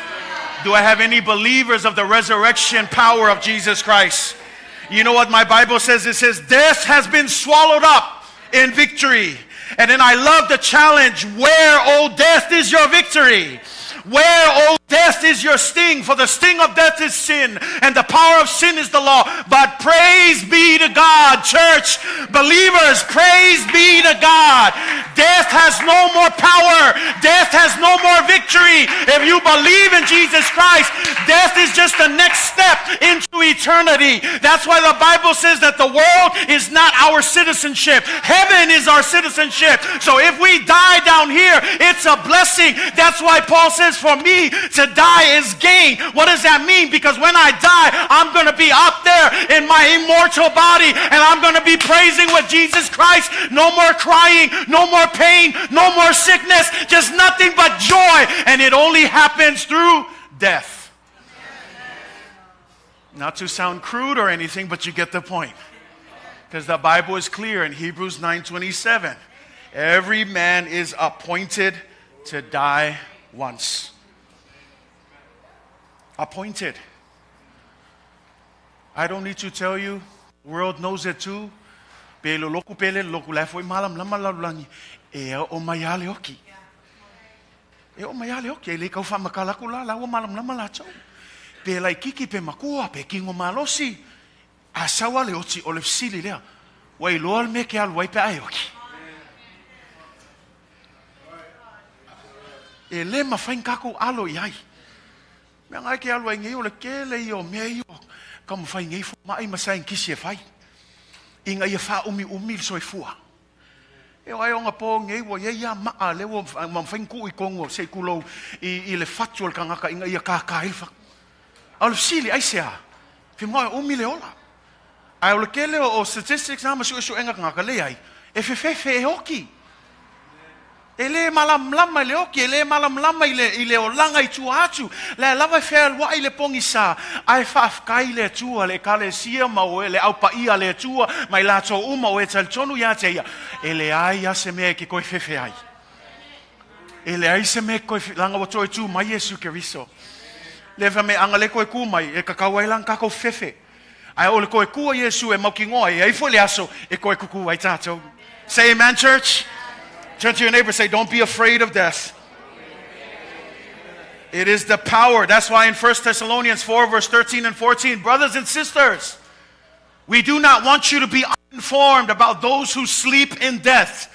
Do I have any believers of the resurrection power of Jesus Christ? You know what my Bible says? It says, death has been swallowed up in victory. And then I love the challenge, where, O death, is your victory? Where, O death, is your sting? For the sting of death is sin, and the power of sin is the law. But praise be to God, church, believers, praise be to God. Death has no more power. Death has no more victory. If you believe in Jesus Christ, death is just the next step into eternity. That's why the Bible says that the world is not our citizenship. Heaven is our citizenship. So if we die down here, it's a blessing. That's why Paul says, for me to die is gain. What does that mean? Because when I die, I'm going to be up there in my immortal body and I'm going to be praising with Jesus Christ. No more crying, no more pain, no more sickness, just nothing but joy. And it only happens through death. Not to sound crude or anything, but you get the point. Because the Bible is clear in Hebrews 9:27. Every man is appointed to die once. Appointed. I don't need to tell you. The world knows it too. Pelo loku pele loku la foi malam lama langi. E o mayale oki. E o mayale oki. E le kau fa makala kula la o malam lama la chau. Pe lai kiki pe makua pe kingo malosi. Asawa le oti o le sili lea. Wai loal me ke al wai pe ai oki. E le mawhain kako alo iai. Mea ngai ke alo ngai o le kele i o mea i o. Ka mawhain ngai fu mai masain kisi e whai. I ngai e wha umi soi fua. E o ai o ngā pō ngai o ye ia maa le o mawhain ku i kongo se kulou i le fatu al kangaka i ngai i a kāka ilfa. Au sili ai sea. Fi moa umi le ola. Ai o le kele o statistics na masu enga kangaka le ai. E whewhewhe e hoki. Ele malam lama le oki, ele malam lama ile o langa I tua atu. Le lava fea lua ile pongi sa. Ai whafkai le tua le Ekalesia ma o le aupaia le tua. Mai la tō uma o e talitonu ia te ia. Ele ai ase mea ki koe whewhe ai. Ele ai se mea koe langa o Toetu mai Iesu Keriso. Le wha me anga le koe ku mai e kakau ai lang kako whewhe. Ai o le koe kua Iesu e mauki ngoa e ai fo le aso e koe kuku ai tātou. Say amen, church. Turn to your neighbor and say, don't be afraid of death. It is the power. That's why in 1 Thessalonians 4 verse 13 and 14, brothers and sisters, we do not want you to be uninformed about those who sleep in death,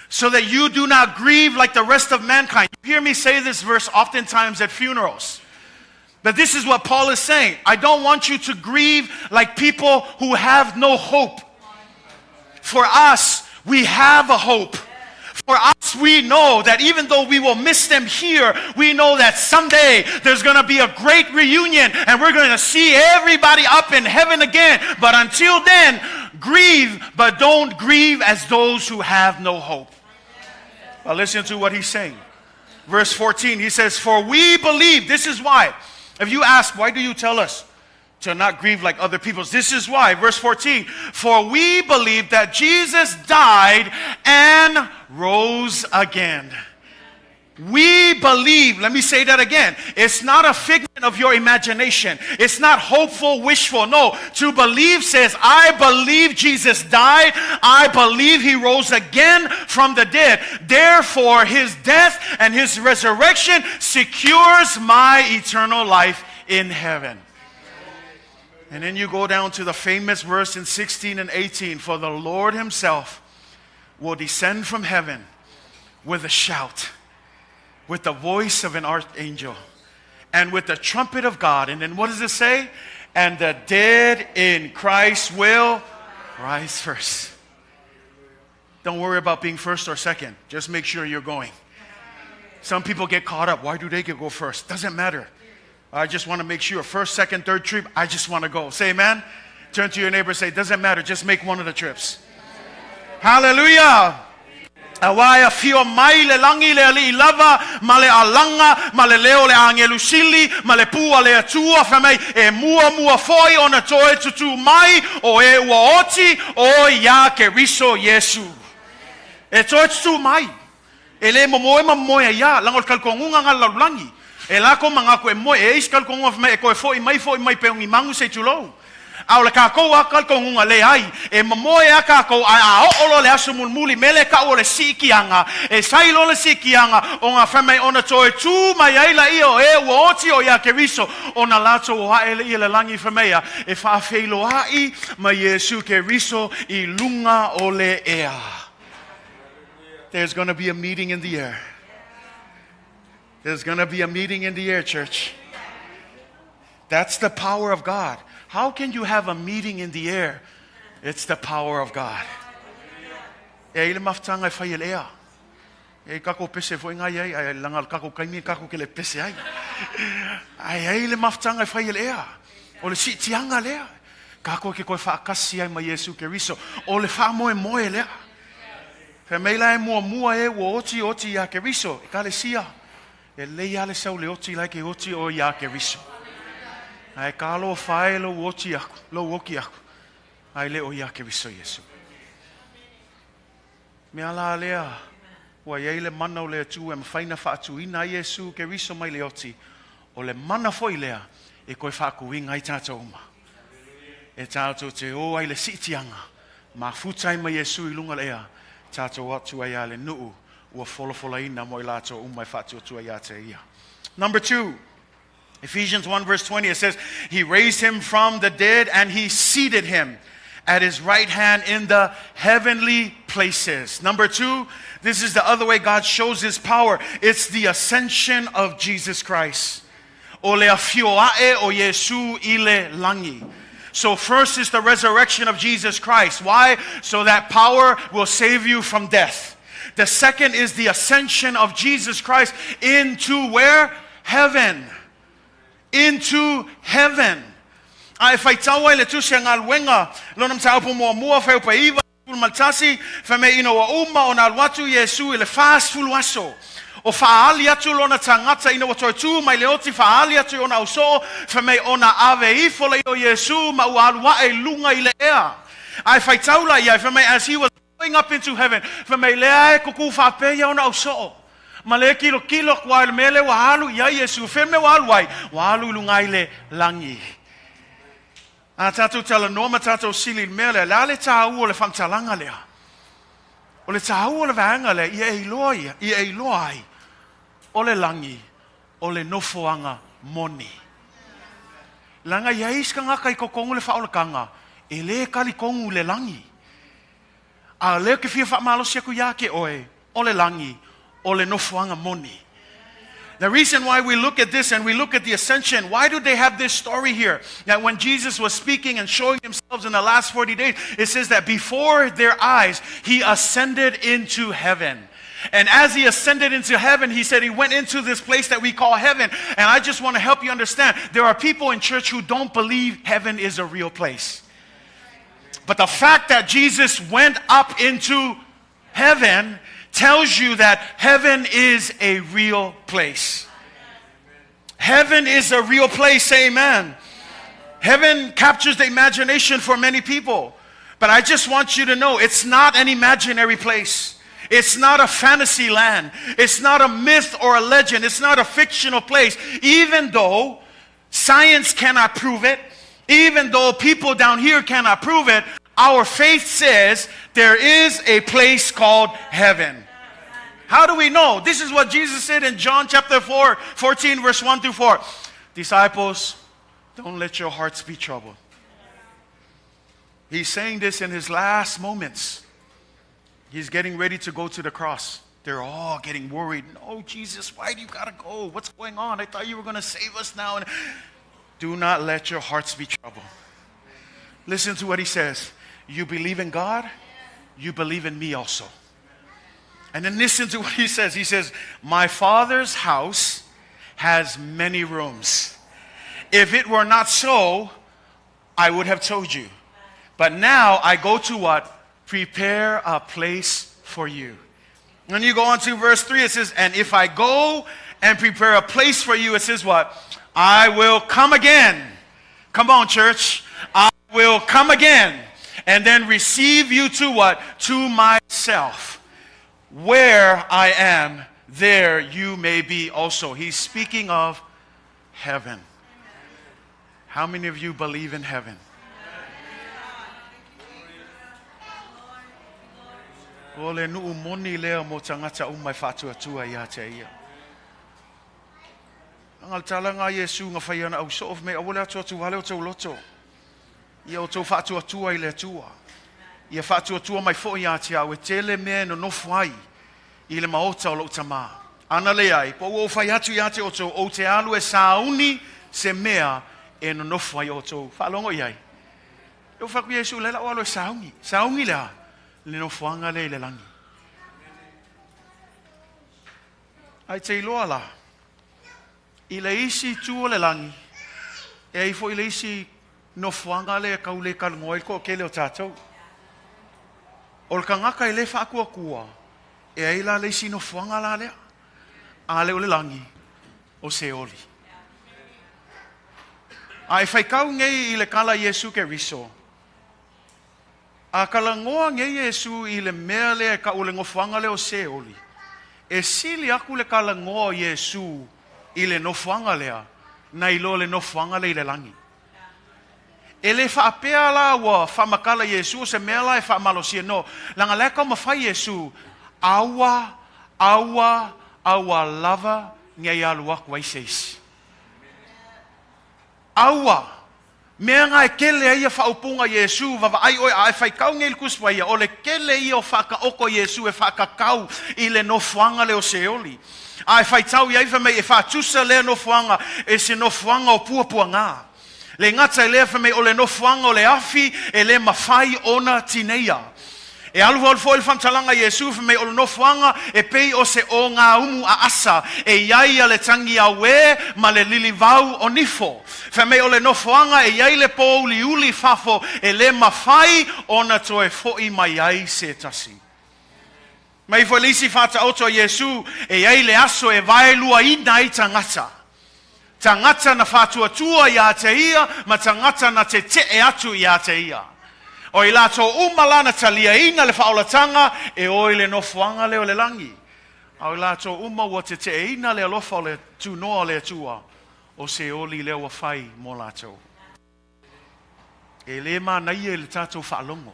so that you do not grieve like the rest of mankind. You hear me say this verse oftentimes at funerals. But this is what Paul is saying. I don't want you to grieve like people who have no hope. For us, we have a hope. For us, we know that even though we will miss them here, we know that someday there's going to be a great reunion and we're going to see everybody up in heaven again. But until then, grieve, but don't grieve as those who have no hope. Well, listen to what he's saying. verse 14, he says, for we believe, this is why. If you ask, why do you tell us to not grieve like other people's? This is why. Verse 14, for we believe that Jesus died and rose again. We believe, let me say that again. It's not a figment of your imagination. It's not hopeful, wishful. No, to believe says, I believe Jesus died. I believe he rose again from the dead. Therefore, his death and his resurrection secures my eternal life in heaven. And then you go down to the famous verse in 16 and 18. For the Lord himself will descend from heaven with a shout, with the voice of an archangel, and with the trumpet of God. And then what does it say? And the dead in Christ will rise first. Don't worry about being first or second. Just make sure you're going. Some people get caught up. Why do they go first? Doesn't matter. I just want to make sure. First, second, third trip, I just want to go. Say amen. Turn to your neighbor and say, doesn't matter. Just make one of the trips. Hallelujah. Awai afio mai le langi le ali lava male alanga male leo le angelu sili male pua le atua famai e mua foi ona toe tutu mai o e waoti o ia Keriso Iesu e toe tutu mai e le momoe ia langol kalkongunga ngalangi e la ko manga ko e mo e iskal kongunga famai e ko e foi mai peungi mangu se tulo au le kako akal ko ngunga le ai e mamoe aka ko a olo le asumul muli mele ka o le sikianga e sailo le sikianga o nga fame ona Toetu mai ai la io e woti o ia Keriso ona lato o ha ele ile langi famea e fa feilo ai mai Iesu Keriso I lunga o le ea. There's going to be a meeting in the air. There's going to be a meeting in the air, church. That's the power of God. How can you have a meeting in the air? It's the power of God. E ile maftanga fa ile ea. E kako pese foi ngai ai langal kako kaimi kako kele pese ai. Ai ile maftanga fa ile ea. O le sitianga lea. Kako ke ko fa kasi ai mai Iesu Keriso. O le fa moe lea. Fe meila e mua e wo oti ia Keriso. Ekalesia. E leia le sau le oti like oti o ia Keriso. Ai kalo fai lo woki aku. Ai le o ia Keriso Iesu. Me ala lea. Wa ye le mana o le tu e mfaina fa atu ina Iesu Keriso mai le oti. O le mana foi lea e koe fa ku winga I tatou uma. E tatou te o ai le sitianga. Ma futai mai Iesu I lunga lea. Tatou atu ai ale nuu. Ua folofola ina mo I lato uma fa atu ai te ia. Number 2. Ephesians 1 verse 20, it says, he raised him from the dead and he seated him at his right hand in the heavenly places. Number 2, this is the other way God shows his power. It's the ascension of Jesus Christ. Ole afio o Iesu ile langi. So first is the resurrection of Jesus Christ. Why? So that power will save you from death. The second is the ascension of Jesus Christ into where? Heaven. Into heaven. Ai fai taua le tusa ngalwenga lona mta upo mua fai upa iwa maltasi fa me ino wa uma ona alwatu Iesu ile fast fuluaso o faaalia tu lona tangata ino wa Toetu mai leoti faaalia tu ona uso fa me ona ave ifole o Iesu ma ualwa e lunga ile ea. Ai fai taula ia fa me as he was going up into heaven fa me lea e kuku fa pe ia ona uso. Male kilo kwa mele wahalu ya Iesu feme walwai wahalu lungai le langi. A tatu tala noma tatu sili mele la le tau o le famtalanga lea. O le tau o le vanga le I eloi o le langi o le nofoanga moni. Langa ia iska ngaka I kokongu le faolakanga e le kalikongu le langi. A le ke fia fa malo siaku yake oe o le langi. Ole nofuanga moni. The reason why we look at this and we look at the ascension, why do they have this story here? That when Jesus was speaking and showing himself in the last 40 days, it says that before their eyes, he ascended into heaven. And as he ascended into heaven, he said he went into this place that we call heaven. And I just want to help you understand, there are people in church who don't believe heaven is a real place. But the fact that Jesus went up into heaven tells you that heaven is a real place. Heaven is a real place, say amen. Heaven captures the imagination for many people. But I just want you to know, it's not an imaginary place. It's not a fantasy land. It's not a myth or a legend. It's not a fictional place. Even though science cannot prove it, even though people down here cannot prove it, our faith says there is a place called heaven. How do we know? This is what Jesus said in John chapter 14, verse 1 through 4. Disciples, don't let your hearts be troubled. He's saying this in his last moments. He's getting ready to go to the cross. They're all getting worried. No, Jesus, why do you got to go? What's going on? I thought you were going to save us now. And do not let your hearts be troubled. Listen to what he says. You believe in God, you believe in me also. And then listen to what he says. He says, my Father's house has many rooms. If it were not so, I would have told you. But now I go to what? Prepare a place for you. When you go on to verse 3, it says, and if I go and prepare a place for you, it says what? I will come again. Come on, church. I will come again. And then receive you to what? To myself. Where I am, there you may be also. He's speaking of heaven. How many of you believe in heaven? Ole nuu moni lea mo tangata umai faaatua ia te ia. Angal talanga Iesu nga whaiana au so of me awole atua tu wale o tau loto. Ia o tau faaatua i le atua. Ia faaatua mai fo ia te au e tele me no nofai i le maota o lo tama. Ana le ai, po o whai atu ia te o tau o te alu e sauni se mea e no nofai o tau. Whaalongo iai. Eo whaku Iesu lela o alo e sauni. Sauni lea. Le no fuanga le langi. Ai te iloa la. I le isi tu o le langi. E ai fo i le isi no fuanga le kau le kalngoi ko ke le o tātou. O le kangaka i le whaakua kua. E ai la le isi no fuanga la lea. A le o le langi o se oli. Ai whaikau ngei i le kala Iesu Keriso. A kalangoa nge Iesu i le mea le ka o le ngofanga le o se oli. E sili aku le kalangoa Iesu i le nofanga lea, na ilo le nofanga le i le langi. E le whaapea la wa whamakala Iesu se mea la e whaamalosia no. Langa leka mawhai Iesu, aua lava ngai alu aku aiseisi. Aua. Mea ngai kele ia whaupunga Iesu, wawa ai oi ai whaikau ngei kuswaia, o le kele ia o whakaoko Iesu e whakakau i le nofuanga le o seoli. Ai whaitau iai whamei e whatusa le nofuanga e se nofuanga o puapua ngā. Le ngata i lea whamei o le nofuanga o le afi e le mawhai ona tineia. E alu hau fo il whamtalanga Iesu whamei o le nofuanga e pei o se o ngā umu a asa e iai a le tangi a we ma le lili vau o nifo. Whamei o le nofuanga e iai le pou li uli fafo e le mawhai ona toe foi mai ai se tasi. Mai fo lisi fata oto Iesu e iai le aso e vai lua ina i tangata. Tangata na fatua tua ia te ia ma tangata na te e atu ia te ia. O i lato umalana talia ina le whaolatanga e o i le nofuanga leo le langi. O i lato umaua te ina le alofa o le tunoa le tua o se oli leo a whai mo lato. E le manai e le tatou whaalongo.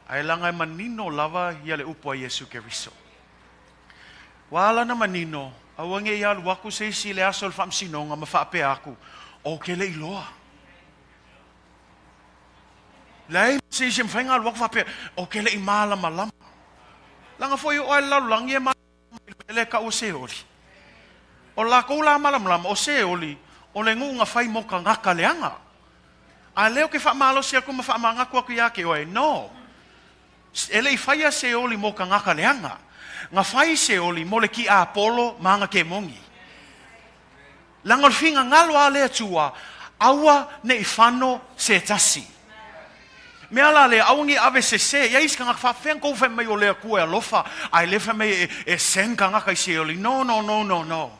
Ai langa e manino lava ia le upua Iesu Keriso. Wala na manino, awange ia luaku se isi le aso le whamsinonga ma whaape aku. O ke le iloa. Lai se se mfainga luak fa pe o kele I mala malama. Langa foi o ala langi e ma le ka o se oli. O la ko la mala malama o se oli o le ngunga fai mo ka ngaka leanga. A leo ke fa malo se ko ma fa manga ko ya ke oi no. Ele I fai se oli mo ka ngaka leanga. Nga fai se oli mo le ki a Apollo manga ke mongi. Langa finga ngalo ale tua aua ne ifano se tasi. Mea la le aungi ave se, ia iska ngak whawhen kou whe mei o lea kua e lofa, ai le whe mei e senka ngaka i se oli. No.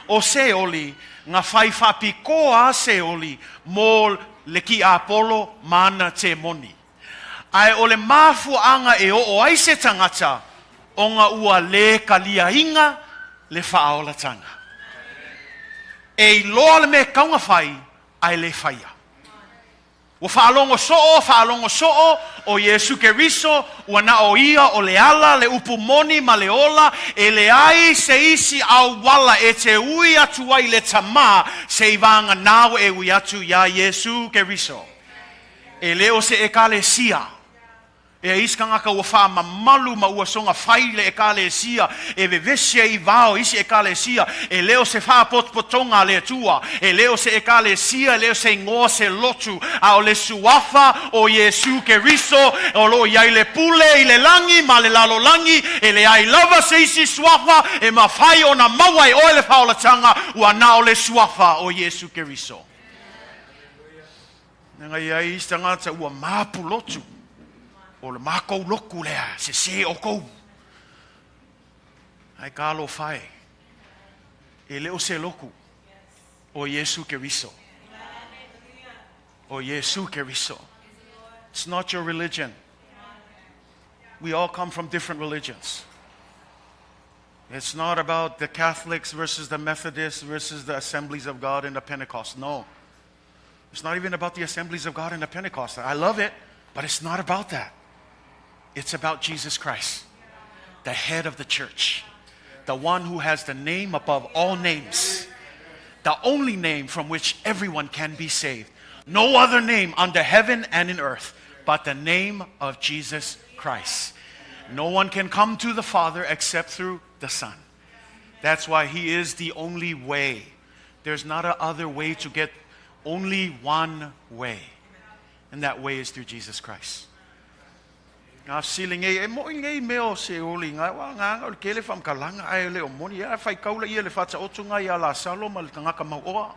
O se oli, ngā whai whapikoa se oli, mō le ki Apollo mana te moni. Ai o le mafu anga e o ai se tangata, o ngā ua le kalia inga, le whaola tanga. E loa le me kaunga whai, ai le whaia. O whaalongo so'o, o Iesu Keriso, ua na o ia o le ala, le upumoni, ma le ola, e le ai se isi auala e te ui atu ai le tama, se i vanga nao e ui atu ia Iesu Keriso. E leo se Ekalesia. E iska ngaka ua wha mamalu ma ua songa whai le Ekalesia, e vevesia i vao isi Ekalesia, e leo se wha potpotonga le Atua, e leo se Ekalesia, leo se ngoa se lotu, a o le suafa o Iesu Keriso, o lo iai le pule i le langi, ma le lalo langi, e le ai lava se isi suafa, e ma whai o na maua i oe le whaolatanga, ua na o le suafa o Iesu Keriso. Nga iai ista ngata ua mapu lotu, o le mākou loku lea, se o kou. Ai kālo whae. E leo se loku. O Iesu Keriso. O Iesu Keriso. It's not your religion. We all come from different religions. It's not about the Catholics versus the Methodists versus the Assemblies of God and the Pentecost. No. It's not even about the Assemblies of God and the Pentecost. I love it, but it's not about that. It's about Jesus Christ, the head of the church, the one who has the name above all names, the only name from which everyone can be saved. No other name under heaven and in earth but the name of Jesus Christ. No one can come to the Father except through the Son. That's why He is the only way. There's not a other way to get, only one way. And that way is through Jesus Christ. Ngā siling e mo i meo se oli ngā o le kele whamkalanga ai le o moni e whai kaula ia le whata otunga i ala salo ma le tangaka maua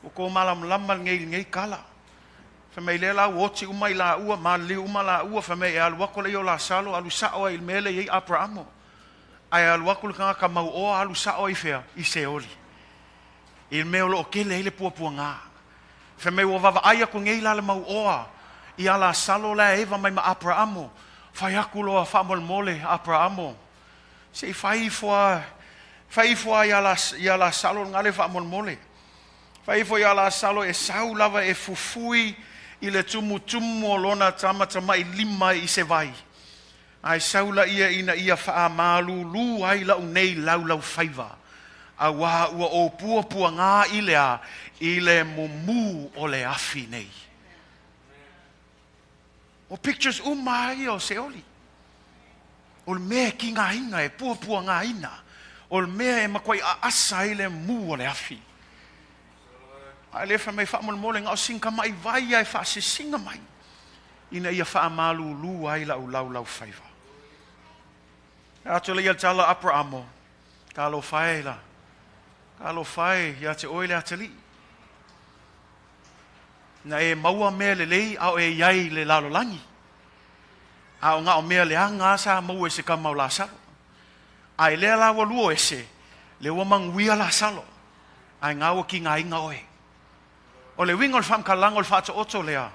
o ko malam lama ngei kala whamei le la uoti umai la ua ma le uma la ua whamei e alu wako le o la salo alu sao i mele i Abrahamo ai alu wako le tangaka maua alu sao i fea i se oli i meo lo o kele le puapua ngā whamei o vava aia ko ngei la le maua I ala salo la eva mai ma Abrahamo. Whai aku loa whamol mole Abrahamo. Se whai fua I ala salo ngale whamol mole. Whai fua I ala salo e sau lava e fufui I le tumu o lona tamatama I lima I se vai. Ai saula ia ina ia wha malu lu ai lau nei lau whaiva. A wā ua o pua ngā ilea I le mumu o le afi nei. O pictures umai o se oli. O le mea ki ngā inga e pua ngā ina. O le mea e makwai a asa I le mu o le afi. Ai le wha mai wha mole ngā o sinka mai vai ai wha se singa mai. Ina ia wha malu lu ai lau whaiva. Ato le ia tala Abrahamo. Kalo whae la. Kalo whae ia te oile atali. Na e maua mea le lei au e iai le lalo langi. Au ngā o mea le anga sa mau e se ka mau la salo. Ai lea la waluo e se, le ua manguia la salo. Ai ngā ua ki ngā inga oe. O le winga o le whamkalanga o le whata oto lea.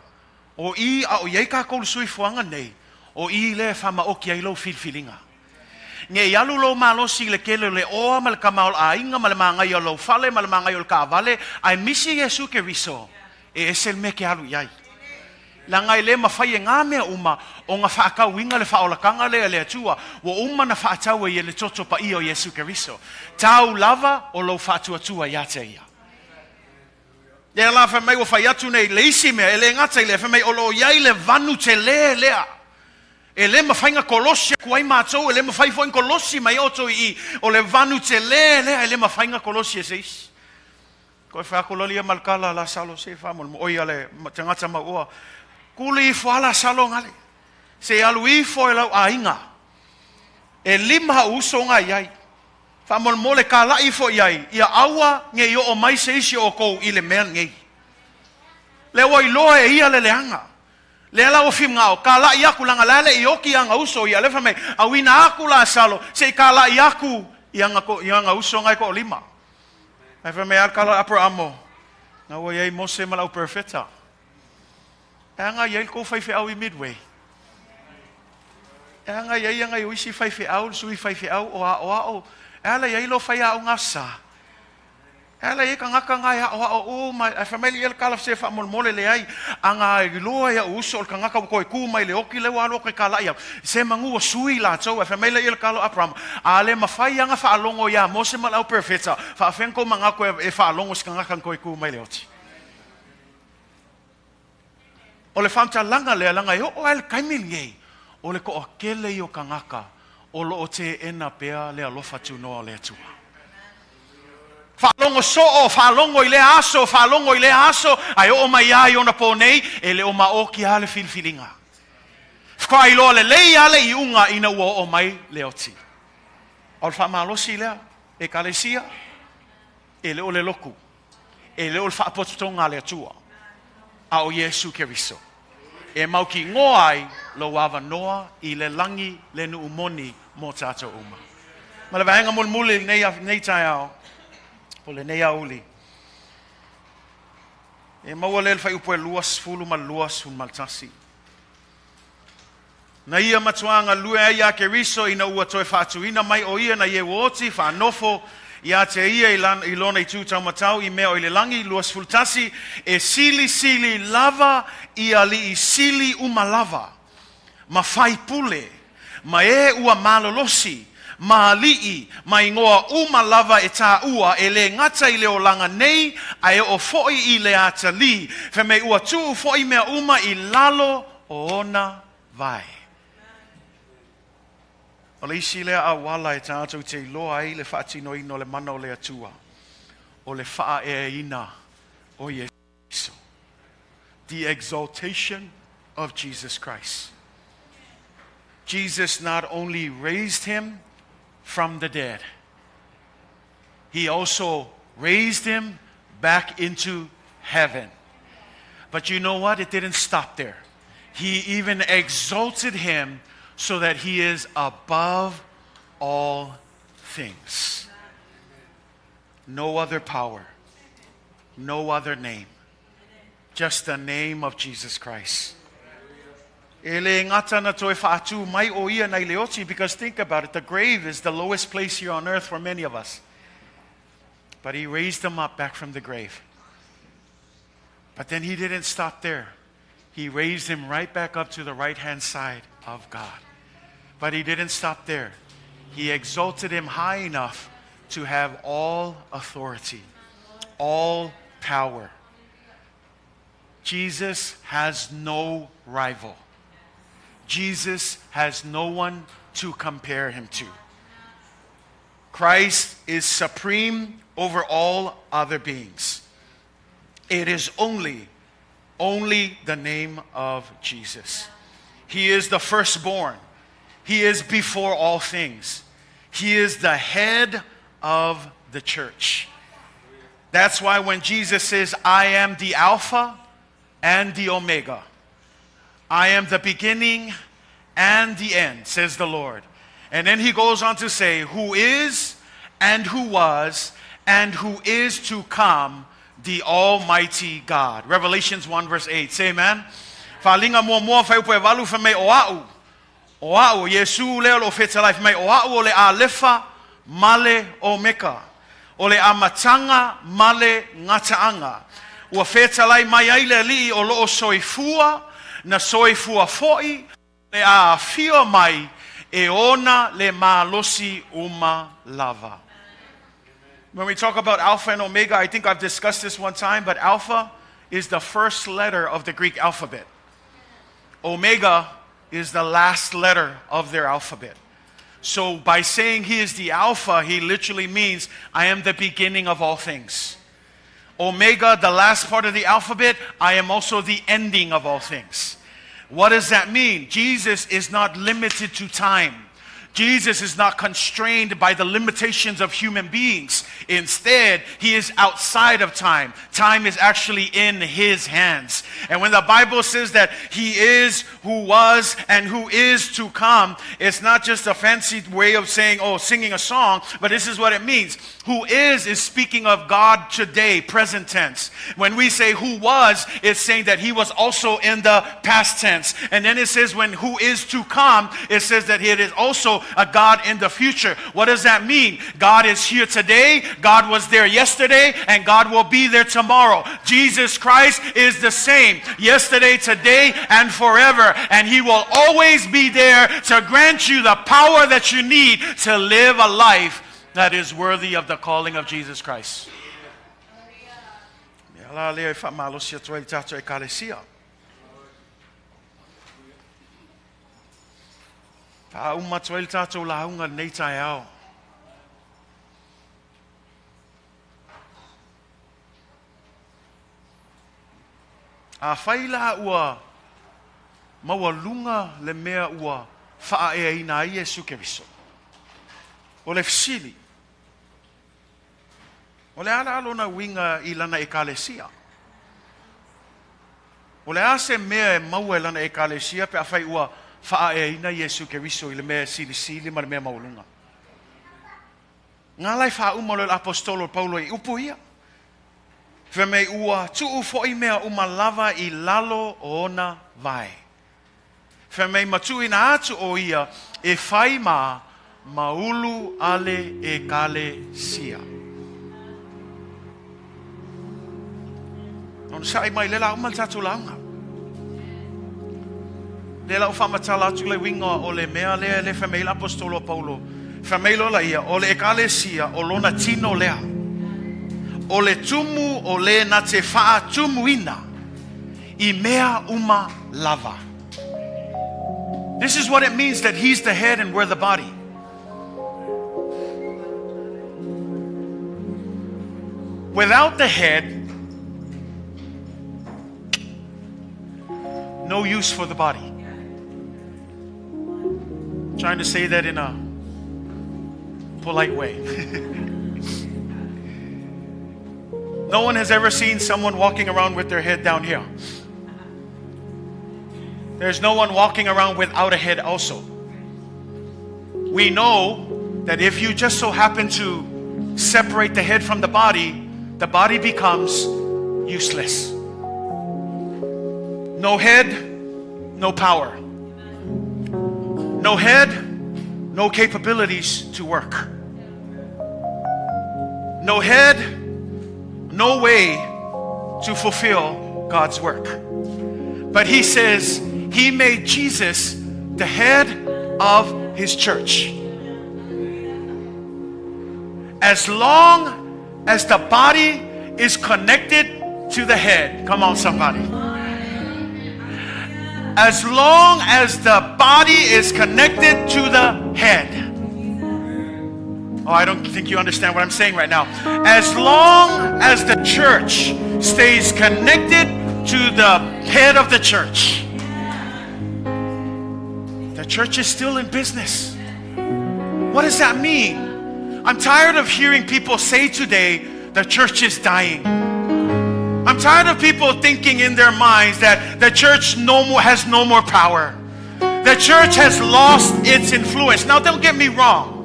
O I a o iei ka kou sui fuanga nei. O I le whama oki ai lau filfilinga. Nge ialu lo malosi le kele le oa ma le kamaol a inga ma le mangai o lau fale ma le mangai o le ka vale. Ai misi Iesu Keriso. E esel me ke alu iai. La ngai le mawhai e ngā mea uma o ngā whaakau inga le whaolakanga le atua wa uma na whaatau e le toto pa I o Iesu Keriso. Tau lava o lau whaatuatua ia te ia. E la whamei o whai atu nei le isi mea e le ngata I le whamei o lo iai le vanu te lea. E le mawhainga kolosia kuai mātou e le mawhai foin kolosi mai oto I o le vanu te lea e le mawhainga kolosia se isi. Ko e whakololi malkala la salo se whamol oi ale tangata maua. Kuli I whala salo ngale. Se alu I fo e lau a inga. E lima usonga iai. Whamol mole ka la I fo iai. Ia aua nge I o mai se isi o kou I le mea ngei. Le wai loa e ia le leanga. Le ala o fim ngao, ka la iaku langa lale I oki anga uso I alefa me, awina aku la salo, se ka la iaku ianga uso ngai ko lima. Alefa me alkala apro amo, na wa yei mose malau perfecta. Anga yei ko fai au I Midway. Anga yei anga uisi fai au, sui fai au, o. Ala yei lo fai au ngasa. Ala e kangaka ngai o mai a family el kala se fa mole le ai anga loa ya uso kangaka ko ku mai le oki le walo ke kala ia se mangu sui la so a family el kala apram ale mafai anga fa longo ya mose mal au perfecta fa fenko manga ko e fa longo kangaka ko ku mai le oti o le famta langa le langa yo o el kaimil ngai o le ko akele yo kangaka o lo o te ena pea le alofa tu no le tua Falongo so falongo ile aso ai o mai ai ona ponei ele o maoki ale filfilinga. Fkai lo le ale I unga ina o mai leoti. Al fa malosi le Ekalesia ele o le loku. Ele o fa potonga le tua. A o Iesu Keriso. E mauki ngoai lo wava noa I le langi le nu umoni mo tato uma. Mala vaenga mulmuli nei tai ao. O le nei auli. E maua lel fai upo e luas fulu ma luas un maltasi. Na ia matuanga lue ia Keriso ina ua toe fatu ina mai o ia na ie woti fa nofo ia te ia ilona I tu taumatau I mea o ile langi luas fultasi e sili lava ia li I sili umalava. Ma fai pule. Ma e ua malolosi. Maali'i mai ngoa uma lava e taua e le ngata I le o langa nei ai o foi I le atali fe me ua tu foi mea uma I lalo o ona vai o le isi le auala e tātou te iloa ai le whaatino ino le mana o le atua o le faa e ina o Iesu Keriso the exaltation of Jesus Christ. Jesus not only raised him from the dead, he also raised him back into heaven. But you know what? It didn't stop there. He even exalted him so that he is above all things. No other power, no other name, just the name of Jesus Christ. Ele ngata na toe whaatu mai o ia nei leoti, because think about it, the grave is the lowest place here on earth for many of us. But he raised him up back from the grave. But then he didn't stop there. He raised him right back up to the right-hand side of God. But he didn't stop there. He exalted him high enough to have all authority, all power. Jesus has no rival. Jesus has no one to compare him to. Christ is supreme over all other beings. It is only the name of Jesus. He is the firstborn. He is before all things. He is the head of the church. That's why when Jesus says, I am the Alpha and the Omega. I am the beginning and the end, says the Lord. And then he goes on to say, who is and who was and who is to come, the Almighty God. Revelations 1 verse 8. Say amen. Falinga mua fai upo e walu fa me oau. Oau, Iesu leo lo feta life me oau o le alefa male omeka. O le amatanga male ngataanga. Ua feta lai mai aile li o lo soifua na soifua foi le afio mai e ona le malosi uma lava. When we talk about Alpha and Omega, I think I've discussed this one time, but Alpha is the first letter of the Greek alphabet. Omega is the last letter of their alphabet. So by saying he is the Alpha, he literally means I am the beginning of all things. Omega, the last part of the alphabet, I am also the ending of all things. What does that mean? Jesus is not limited to time. Jesus is not constrained by the limitations of human beings. Instead, he is outside of time. Time is actually in his hands. And when the Bible says that he is who was and who is to come, it's not just a fancy way of saying, oh, singing a song, but this is what it means. Who is speaking of God today, present tense. When we say who was, it's saying that he was also in the past tense. And then it says when who is to come, it says that it is also a God in the future. What does that mean? God is here today, God was there yesterday, and God will be there tomorrow. Jesus Christ is the same yesterday, today, and forever. And he will always be there to grant you the power that you need to live a life that is worthy of the calling of Jesus Christ. Ekalesia. A faila ua maua lunga le mea ua faaalia na Iesu Keriso. O le fisili. O le ala alona winga I lana Ekalesia. O le ase mea maua lana Ekalesia pe afai ua faaalia na Iesu Keriso I le mea sili ma le mea maulunga. Ngā lai whauma le apostolo Paulo I upu ia. Fe mei ua tuu fo'i mea lava I lalo o ona vai. Fe mei matui na atu o ia e whai maulu ale Ekalesia. Non sai mai le lau mal tatu launga. Le lau whamatala atu le winga o le mea le fe mei apostolo Paulo. Fe mei lo la ia o le Ekalesia o lona tino lea. O le tumu o le na te faa tumuina I mea lava. This is what it means that he's the head and we're the body. Without the head, no use for the body. I'm trying to say that in a polite way. No one has ever seen someone walking around with their head down here. There's no one walking around without a head also. We know that if you just so happen to separate the head from the body becomes useless. No head, no power. No head, no capabilities to work. No head, no way to fulfill God's work. But he says he made Jesus the head of his church. As long as the body is connected to the head, come on somebody. As long as the body is connected to the head. Oh, I don't think you understand what I'm saying right now. As long as the church stays connected to the head of the church, the church is still in business. What does that mean? I'm tired of hearing people say today, the church is dying. I'm tired of people thinking in their minds that the church has no more power. The church has lost its influence. Now, don't get me wrong.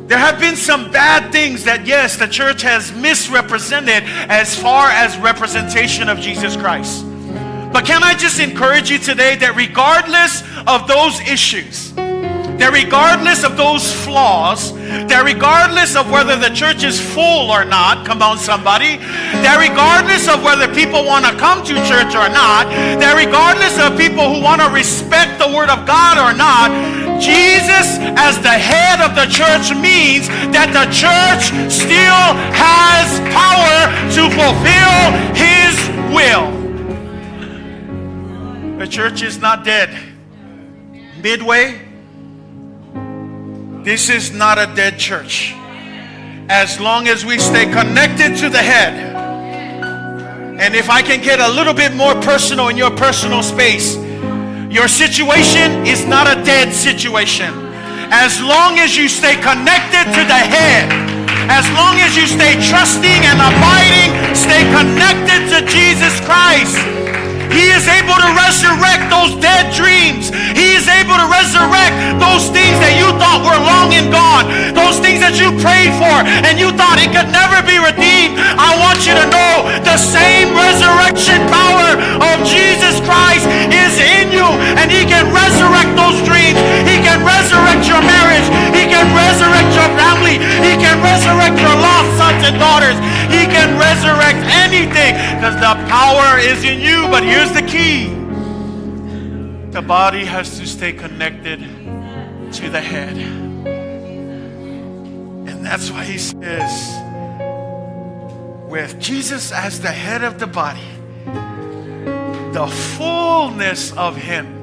There have been some bad things that, yes, the church has misrepresented as far as representation of Jesus Christ. But can I just encourage you today that regardless of those issues, that regardless of those flaws, that regardless of whether the church is full or not, come on somebody, that regardless of whether people want to come to church or not, that regardless of people who want to respect the word of God or not, Jesus as the head of the church means that the church still has power to fulfill his will. The church is not dead. Midway, this is not a dead church. As long as we stay connected to the head. And if I can get a little bit more personal in your personal space, your situation is not a dead situation. As long as you stay connected to the head, As long as you stay trusting and abiding, stay connected to Jesus Christ, He is able to resurrect those dead dreams. He is able to resurrect those things that you thought were long and gone. Those things that you prayed for and you thought it could never be redeemed. I want you to know the same resurrection power of Jesus Christ is in you, and He can resurrect those dreams. He can resurrect your marriage. He can resurrect your family. He can resurrect your lost sons and daughters. He can resurrect anything because the power is in you. But here's the key. The body has to stay connected to the head. And that's why He says, with Jesus as the head of the body, the fullness of Him,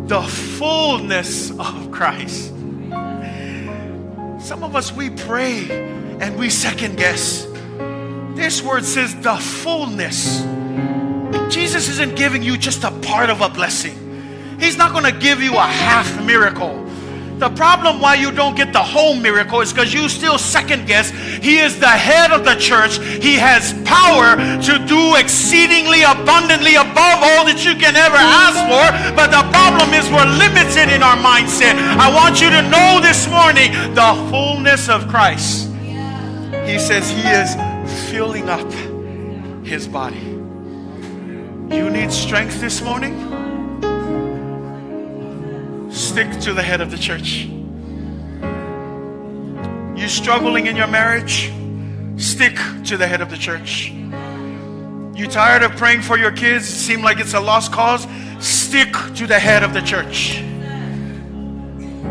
the fullness of Christ. Some of us, we pray and we second guess. This word says the fullness. Jesus isn't giving you just a part of a blessing. He's not going to give you a half miracle. The problem why you don't get the whole miracle is because you still second guess. He is the head of the church. He has power to do exceedingly abundantly above all that you can ever ask for. But the problem is we're limited in our mindset. I want you to know this morning the fullness of Christ. He says He is filling up His body. You need strength this morning? Stick to the head of the church. You struggling in your marriage? Stick to the head of the church. You tired of praying for your kids? It seems like it's a lost cause? Stick to the head of the church.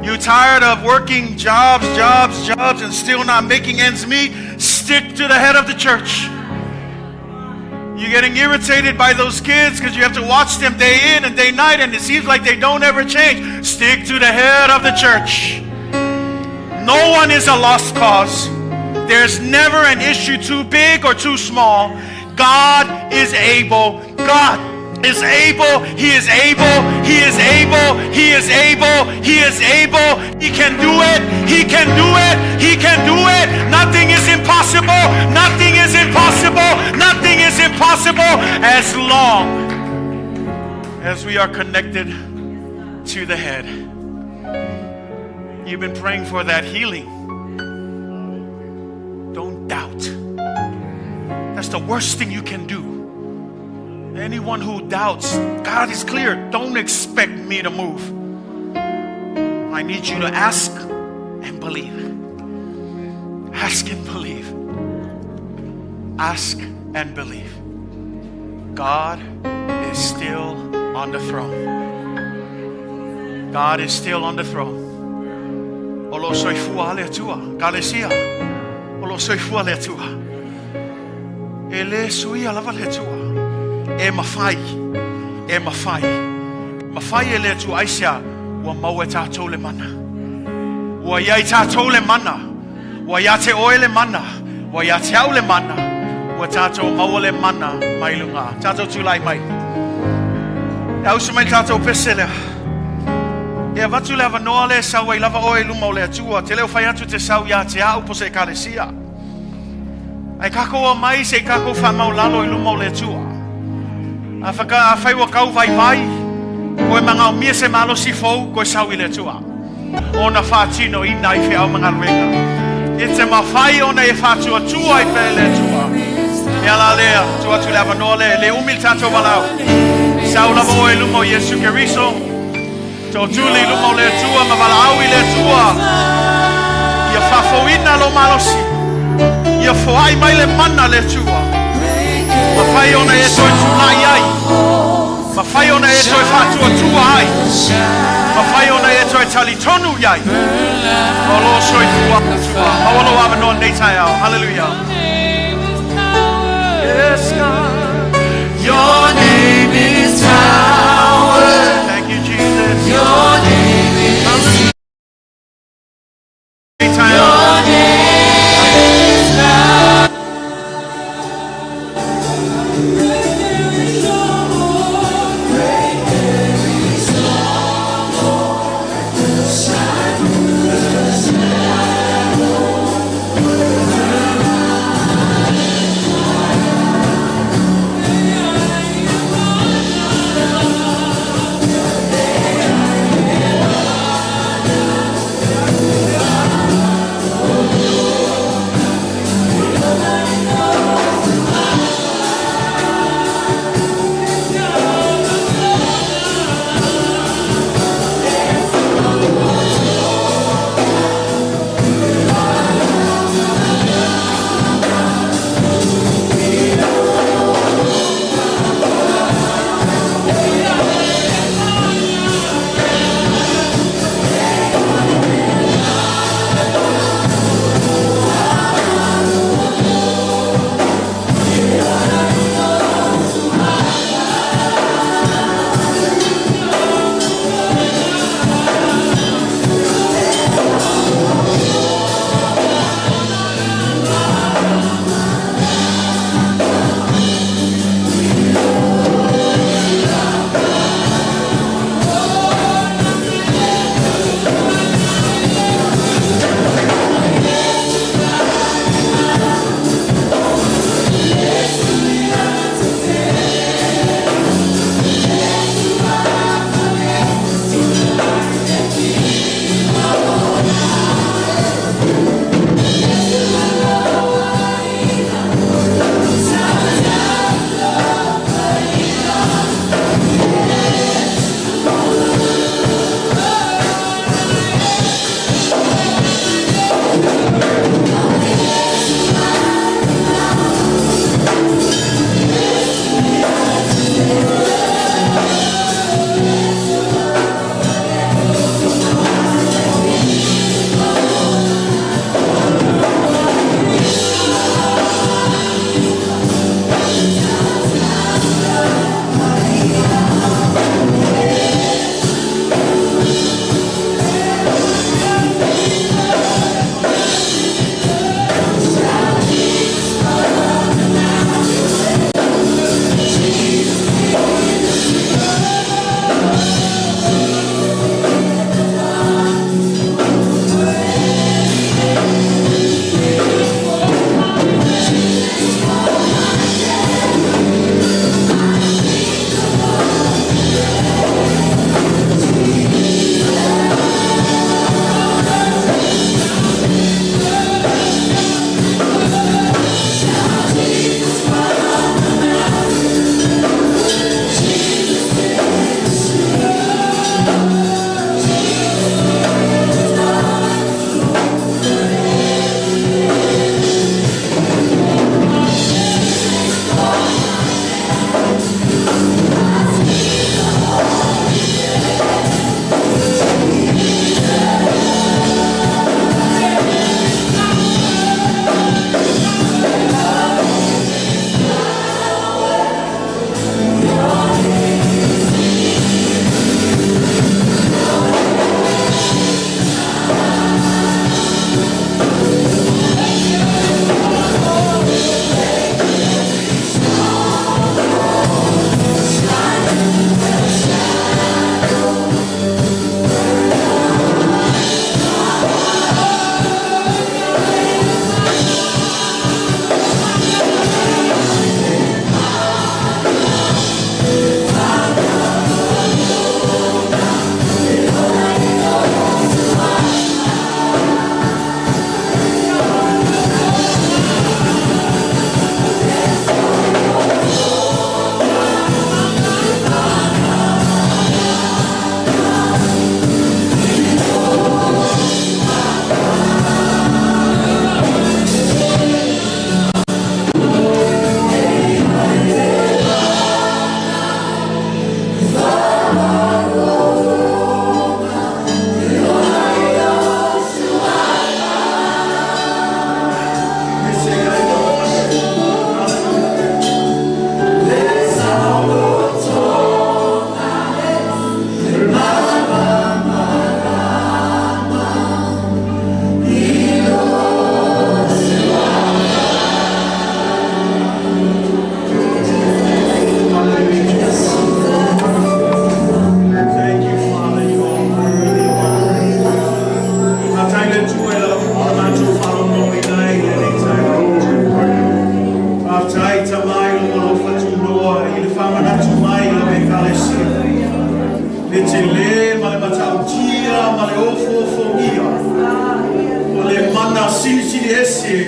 You tired of working jobs and still not making ends meet? Stick to the head of the church. You're getting irritated by those kids because you have to watch them day in and day night and it seems like they don't ever change. Stick to the head of the church. No one is a lost cause. There's never an issue too big or too small. God is able. God is able. He is able. He is able. He is able. He is able. He can do it. He can do it. He can do it. Nothing is impossible. Nothing is impossible. Nothing is impossible as long as we are connected to the head. You've been praying for that healing. Don't doubt. That's the worst thing you can do. Anyone who doubts, God is clear. Don't expect me to move. I need you to ask and believe. Ask and believe. Ask and believe. God is still on the throne. God is still on the throne. Olo soy faaalia tua, Ekalesia. Olo soy faaalia tua. Ele sui alava le tua. E mawhai. Mawhai e le tu aisia wa maua tatou le mana. Wa iai tatou le mana. Wa ia te oe le mana. Wa ia te au le mana. Wa tatou maua le mana mai lunga. Tatou tulai mai. E ausu mai tatou pesele. E watu le avanoa le sau e lava oe luma o le atua. Te leo whai atu te sau ia te au po se Ekalesia. Ai kako o mai se kako whamau lalo i luma o le atua. A whai wa kau vai vai. Koe manga o mia se malo si fau, koe sau i le tua. O na whātino i nai whi au mga ruenga. E te mawhai o na e whātua tua i pe le tua. E ala lea, tua tu le avanoa le umil tato walau. Sau lava o e luma o Iesu Keriso. Tō tuli luma o le tua, ma walau i le tua. Ia whawhauina lo malosi. Ia whaai mai le mana le tua. Ma whai ona e toi tūnai ai. Ma whai ona e toi whātua tua ai. Ma whai ona e toi tali tonu iai. Ma lo soi fua. Ma walo awa no nei tai au. Hallelujah. Yes, God. Your name is power. Thank you, Jesus. Your name is power.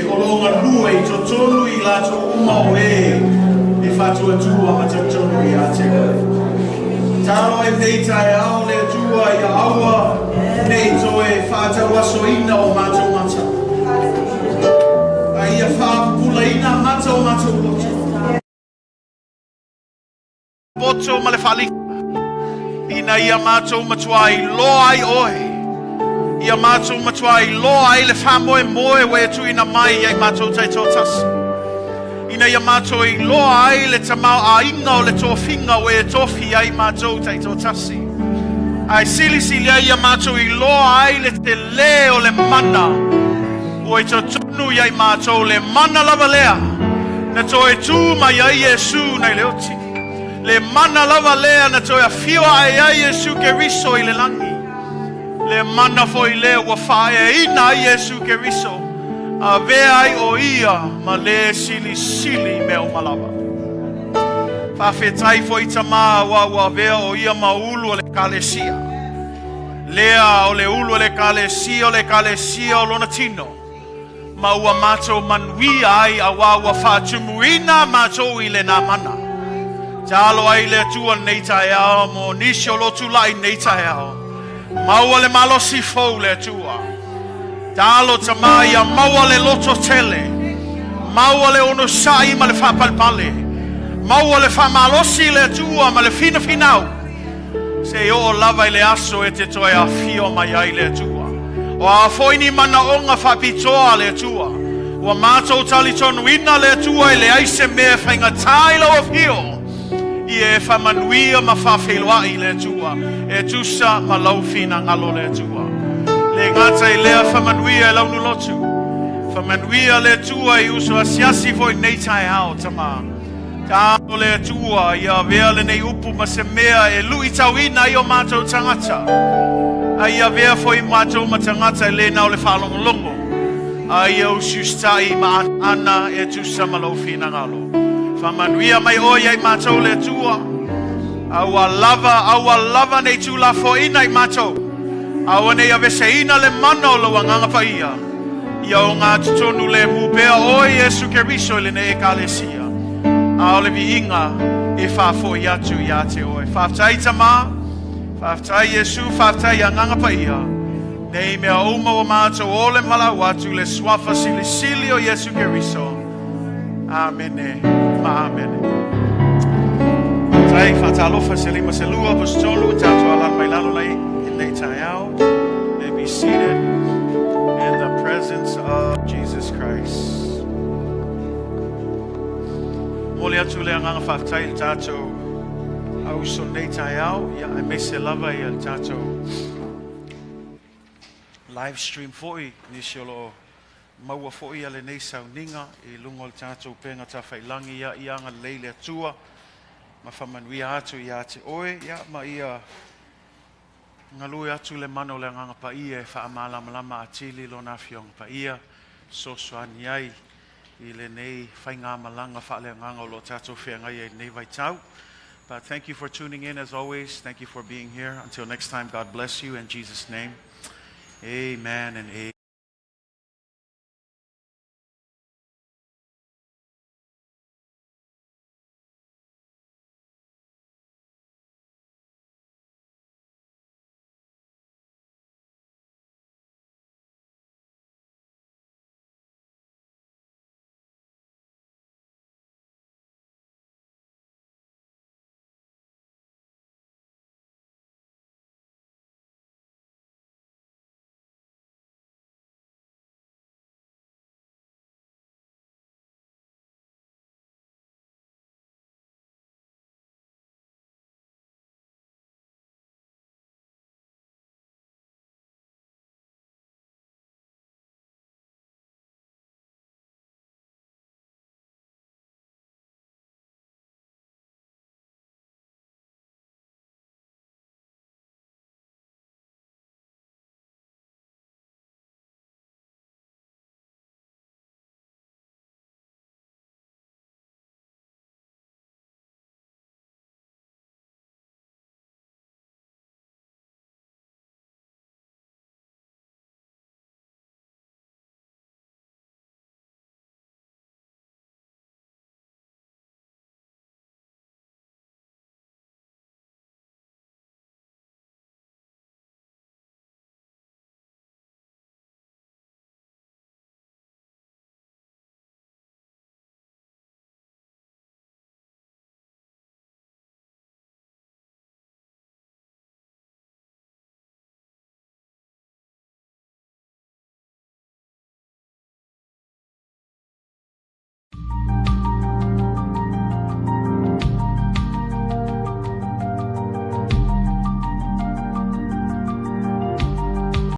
olonga lua I to tolu I lato uma o e whatua tua ma te tonu I a te koe. Taro e peitai au le tua I a aua nei toe whātau aso ina o mātou mata. A ia whāpula ina mātou mātou loto. Boto ma le whali. Ina ia mātou matuai loa ai oe. Ia mātou matuai loa ai le whamoe moe wea tu ina mai ai mātou tai tōtasi. Ina ia mātou I loa ai le tamau a inga o le tōwhinga wea tōwhi ai mātou tai tōtasi. Ai sili ai ia mātou I loa ai le te le o le mana. O e tonu ai mātou le mana lava lea. Na Toetu mai ai Iesu nei le oti. Le mana lava lea na toi afio ai Iesu Keriso I le langi. Le mana foi le ua whae ina Iesu Keriso. A vea ai o ia ma le sili me o malawa. Whawhetai foi tama wa vea o ia ma ulu o le Ekalesia. Lea o le ulu o le Ekalesia o lona tino. Ma ua mato manuia ai a wa whatumuina mato I le na mana. Talo ai le tua nei tae ao mo nisio lotu lai nei tae ao. Maua le malosi fou le tua. Talo tamaya maua le loto tele. Maua le ono sai ma le whapalpale. Maua le whamalosi le tua ma le fina finau. Se o lava I le aso e te toe afio mai ai le tua. O a foini mana onga whapitoa le tua. O mātou tali tonu ina le tua I le aise mea whainga tailo of hio. I e whamanuia ma whawheloa I le tua. E tusa ma laufina ngalo le tua. Le ngata I lea whamanuia e launu lotu. Whamanuia le tua I uso asiasi foi nei tai hao tama. Tāno le tua I a vea le nei upu ma se mea e lui tauina I o mātou tangata. A ia vea foi mātou ma tangata I le nao le whalongolongo. A ia usustai ma ana e tusa ma laufina ngalo. Whamanuia mai oia I mātou le tua. Aua lava nei tu la fo ina I mātou. Aua nei avese ina le mana o lawa nganga paia. Ia o ngā tutonu le mupea o Iesu Keriso le ne Ekalesia. A ole vi inga e whafo I atu I ate oe. Whaftai tama, whaftai Iesu, whaftai a nganga paia. Nei mea uma o mātou o le malau atu le swafa sili o Iesu Keriso. Amene. Amen. Tai fatalofa se lima se lua apostolu tatua la mai lalo lai in nei taiao. May be seated in the presence of Jesus Christ. Mole atu le anga fatai tato au so nei taiao ya ai me se lava I tato live stream foi ni siolo maua fo'i ale nei sauninga I lungo le tātou penga ta whailangi ia I anga leile atua ma whamanuia atu I ate oe ia ma ia ngalui atu le mano le nganga pa ia e whaamalama atili lo na fionga pa ia so soani ai I le nei whainga malanga whaale nganga lo tātou whianga ia nei vai tau. But thank you for tuning in as always. Thank you for being here. Until next time, God bless you in Jesus' name. Amen and amen.